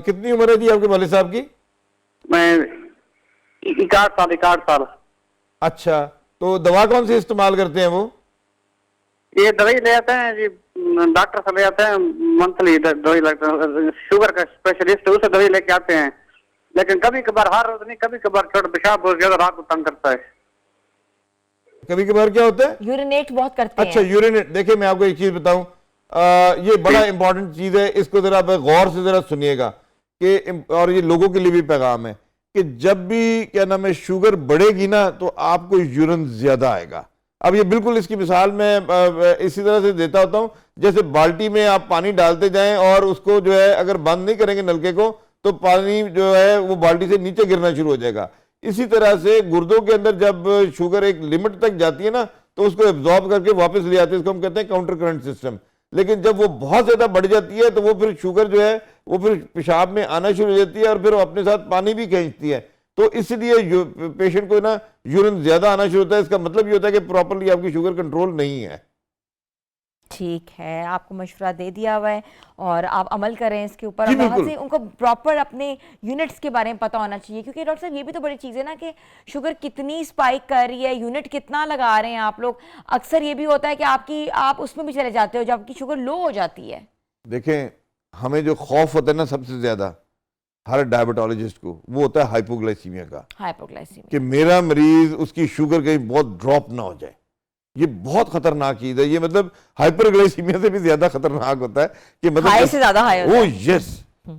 कितनी उम्र है जी आपके वाले साहब की? मैं 61 साल। अच्छा, तो दवा कौन सी इस्तेमाल करते हैं वो? ये दवाई ले आते हैं जी, डॉक्टर से ले आते हैं, मंथली दवाई लगता है, शुगर का स्पेशलिस्ट, उसे दवाई लेके आते हैं। लेकिन कभी कभार, हर रोज नहीं, कभी कभार छोटा पेशाब बहुत ज्यादा रात को तंग करता है। कभी कभार क्या होता है? यूरिनेट बहुत करते हैं। अच्छा, यूरिनेट। देखिए मैं आपको एक चीज बताऊं, ये बड़ा इंपॉर्टेंट चीज है, इसको जरा आप गौर से जरा सुनिएगा कि, और ये लोगों के लिए भी पैगाम है कि जब भी क्या नाम है शुगर बढ़ेगी ना, तो आपको यूरिन ज्यादा आएगा। अब ये बिल्कुल इसकी मिसाल मैं इसी तरह से देता होता हूं, जैसे बाल्टी में आप पानी डालते जाएं और उसको जो है अगर बंद नहीं करेंगे नलके को, तो पानी जो है वो बाल्टी से नीचे गिरना शुरू हो जाएगा। इसी तरह से गुर्दों के अंदर जब शुगर एक लिमिट तक जाती है ना, तो उसको एब्जॉर्ब करके वापस ले आते हैं, इसको हम कहते हैं काउंटर करंट सिस्टम। लेकिन जब वो बहुत ज्यादा बढ़ जाती है तो वो फिर शुगर जो है वो फिर पेशाब में आना शुरू हो जाती है और फिर वो अपने साथ पानी भी खींचती है। तो इसलिए पेशेंट को ना यूरिन ज्यादा आना शुरू होता है। इसका मतलब ये होता है कि प्रॉपर्ली आपकी शुगर कंट्रोल नहीं है। ठीक है, आपको मशवरा दे दिया हुआ है और आप अमल करें इसके ऊपर। जी, और बहुत बिल्कुल। से उनको प्रॉपर अपने यूनिट्स के बारे में पता होना चाहिए, क्योंकि डॉक्टर साहब ये भी तो बड़ी चीज़ है ना कि शुगर कितनी स्पाइक कर रही है, यूनिट कितना लगा रहे हैं आप लोग। अक्सर ये भी होता है कि आप उसमें भी चले जाते हो जब आपकी शुगर लो हो जाती है। देखें, हमें जो खौफ होता है ना सबसे ज्यादा हर डायबिटोलॉजिस्ट को, वो होता है हाइपोग्लाइसीमिया का, हाइपोग्लाइसीमिया। कि मेरा मरीज उसकी शुगर कहीं बहुत ड्रॉप ना हो जाए। ये बहुत खतरनाक चीज है। ये मतलब हाइपरग्लाइसीमिया से भी ज्यादा खतरनाक होता है कि मतलब हाई से ज्यादा हाई होता है। यस,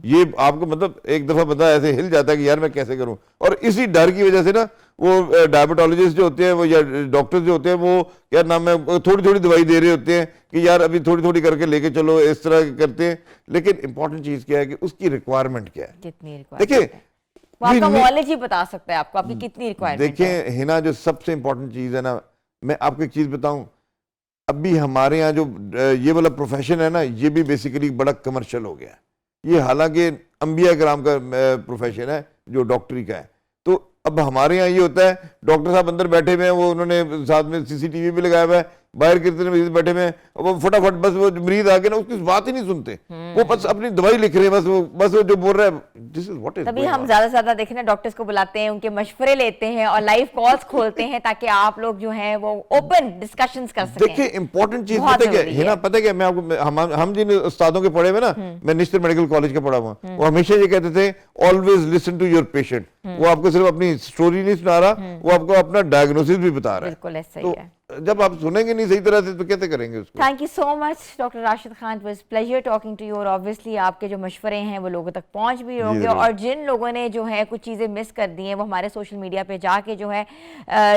ये आपको मतलब एक दफा बंदा ऐसे हिल जाता है कि यार मैं कैसे करूं। और इसी डर की वजह से ना वो डायबिटोलॉजिस्ट जो होते हैं वो, या डॉक्टर जो होते हैं वो, क्या नाम है, थोड़ी थोड़ी दवाई दे रहे होते हैं कि यार अभी थोड़ी थोड़ी करके लेके चलो, इस तरह करते हैं। लेकिन इंपॉर्टेंट चीज क्या है कि उसकी रिक्वायरमेंट क्या है। कितनी रिक्वायरमेंट देखिए, है वो आपका मॉलेज ही बता सकता है आपको, आपकी कितनी रिक्वायरमेंट है। देखें हिना, जो सबसे इंपॉर्टेंट चीज है ना, मैं आपको एक चीज बताऊं, अभी हमारे यहाँ जो ये वाला प्रोफेशन है ना, ये भी बेसिकली बड़ा कमर्शियल हो गया है। ये हालांकि अंबिया कराम का प्रोफेशन है जो डॉक्टरी का है। तो अब हमारे यहाँ ये होता है, डॉक्टर साहब अंदर बैठे हुए हैं, वो उन्होंने साथ में सीसीटीवी भी लगाया हुआ है, बाहर कितने मरीज बैठे हुए हैं, वो फटाफट बस वो मरीज आके ना उसकी बात ही नहीं सुनते, वो बस अपनी दवाई लिख रहे हैं, बस वो जो बोल रहा है, दिस इज व्हाट इज। तभी हम ज्यादा से ज्यादा देखें ना, डॉक्टर्स को बुलाते हैं, उनके मशवरे लेते हैं और लाइव कॉल्स खोलते हैं ताकि आप लोग जो हैं वो ओपन डिस्कशंस कर सकें। देखिए इंपॉर्टेंट चीज बहुत पता क्या जरूरी है ना, पता क्या, मैं आपको हम जिन उस्तादों के पढ़े हुए ना, मैं निश्चित मेडिकल कॉलेज का पढ़ा हुआ, वो हमेशा ये कहते थे always listen to your patient. वो आपको सिर्फ अपनी स्टोरी नहीं सुना रहा, वो आपको अपना डायग्नोसिस भी बता रहा है। बिल्कुल ऐसा ही तो है। जब आप सुनेंगे नहीं सही तरह से तो कैसे करेंगे उसको। Thank you so much doctor Rashid Khan, it was pleasure talking to you. और ऑब्वियसली आपके जो मशवरे हैं वो लोगों तक पहुंच भी होंगे, जरूर। और जिन लोगों ने जो है कुछ चीज़ें मिस कर दी हैं वो हमारे सोशल मीडिया पे जाके जो है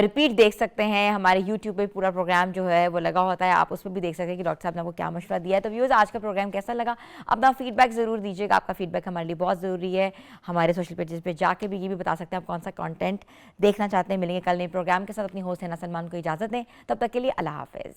रिपीट देख सकते हैं। हमारे यूट्यूब पे पूरा प्रोग्राम जो है वो लगा होता है, आप उस पर भी देख सकते हैं कि डॉक्टर साहब ने आपको क्या मशवरा दिया है। तो व्यूअर्स, आज का प्रोग्राम कैसा लगा, अपना फीडबैक ज़रूर दीजिएगा। आपका फीडबैक हमारे लिए बहुत ज़रूरी है। हमारे सोशल पेजेस पे जाके भी ये भी बता सकते हैं आप कौन सा कंटेंट देखना चाहते हैं। मिलेंगे कल नए प्रोग्राम के साथ। अपनी होस्ट है ना सलमान को इजाज़त दें, तब तक के लिए अल्लाह हाफिज़।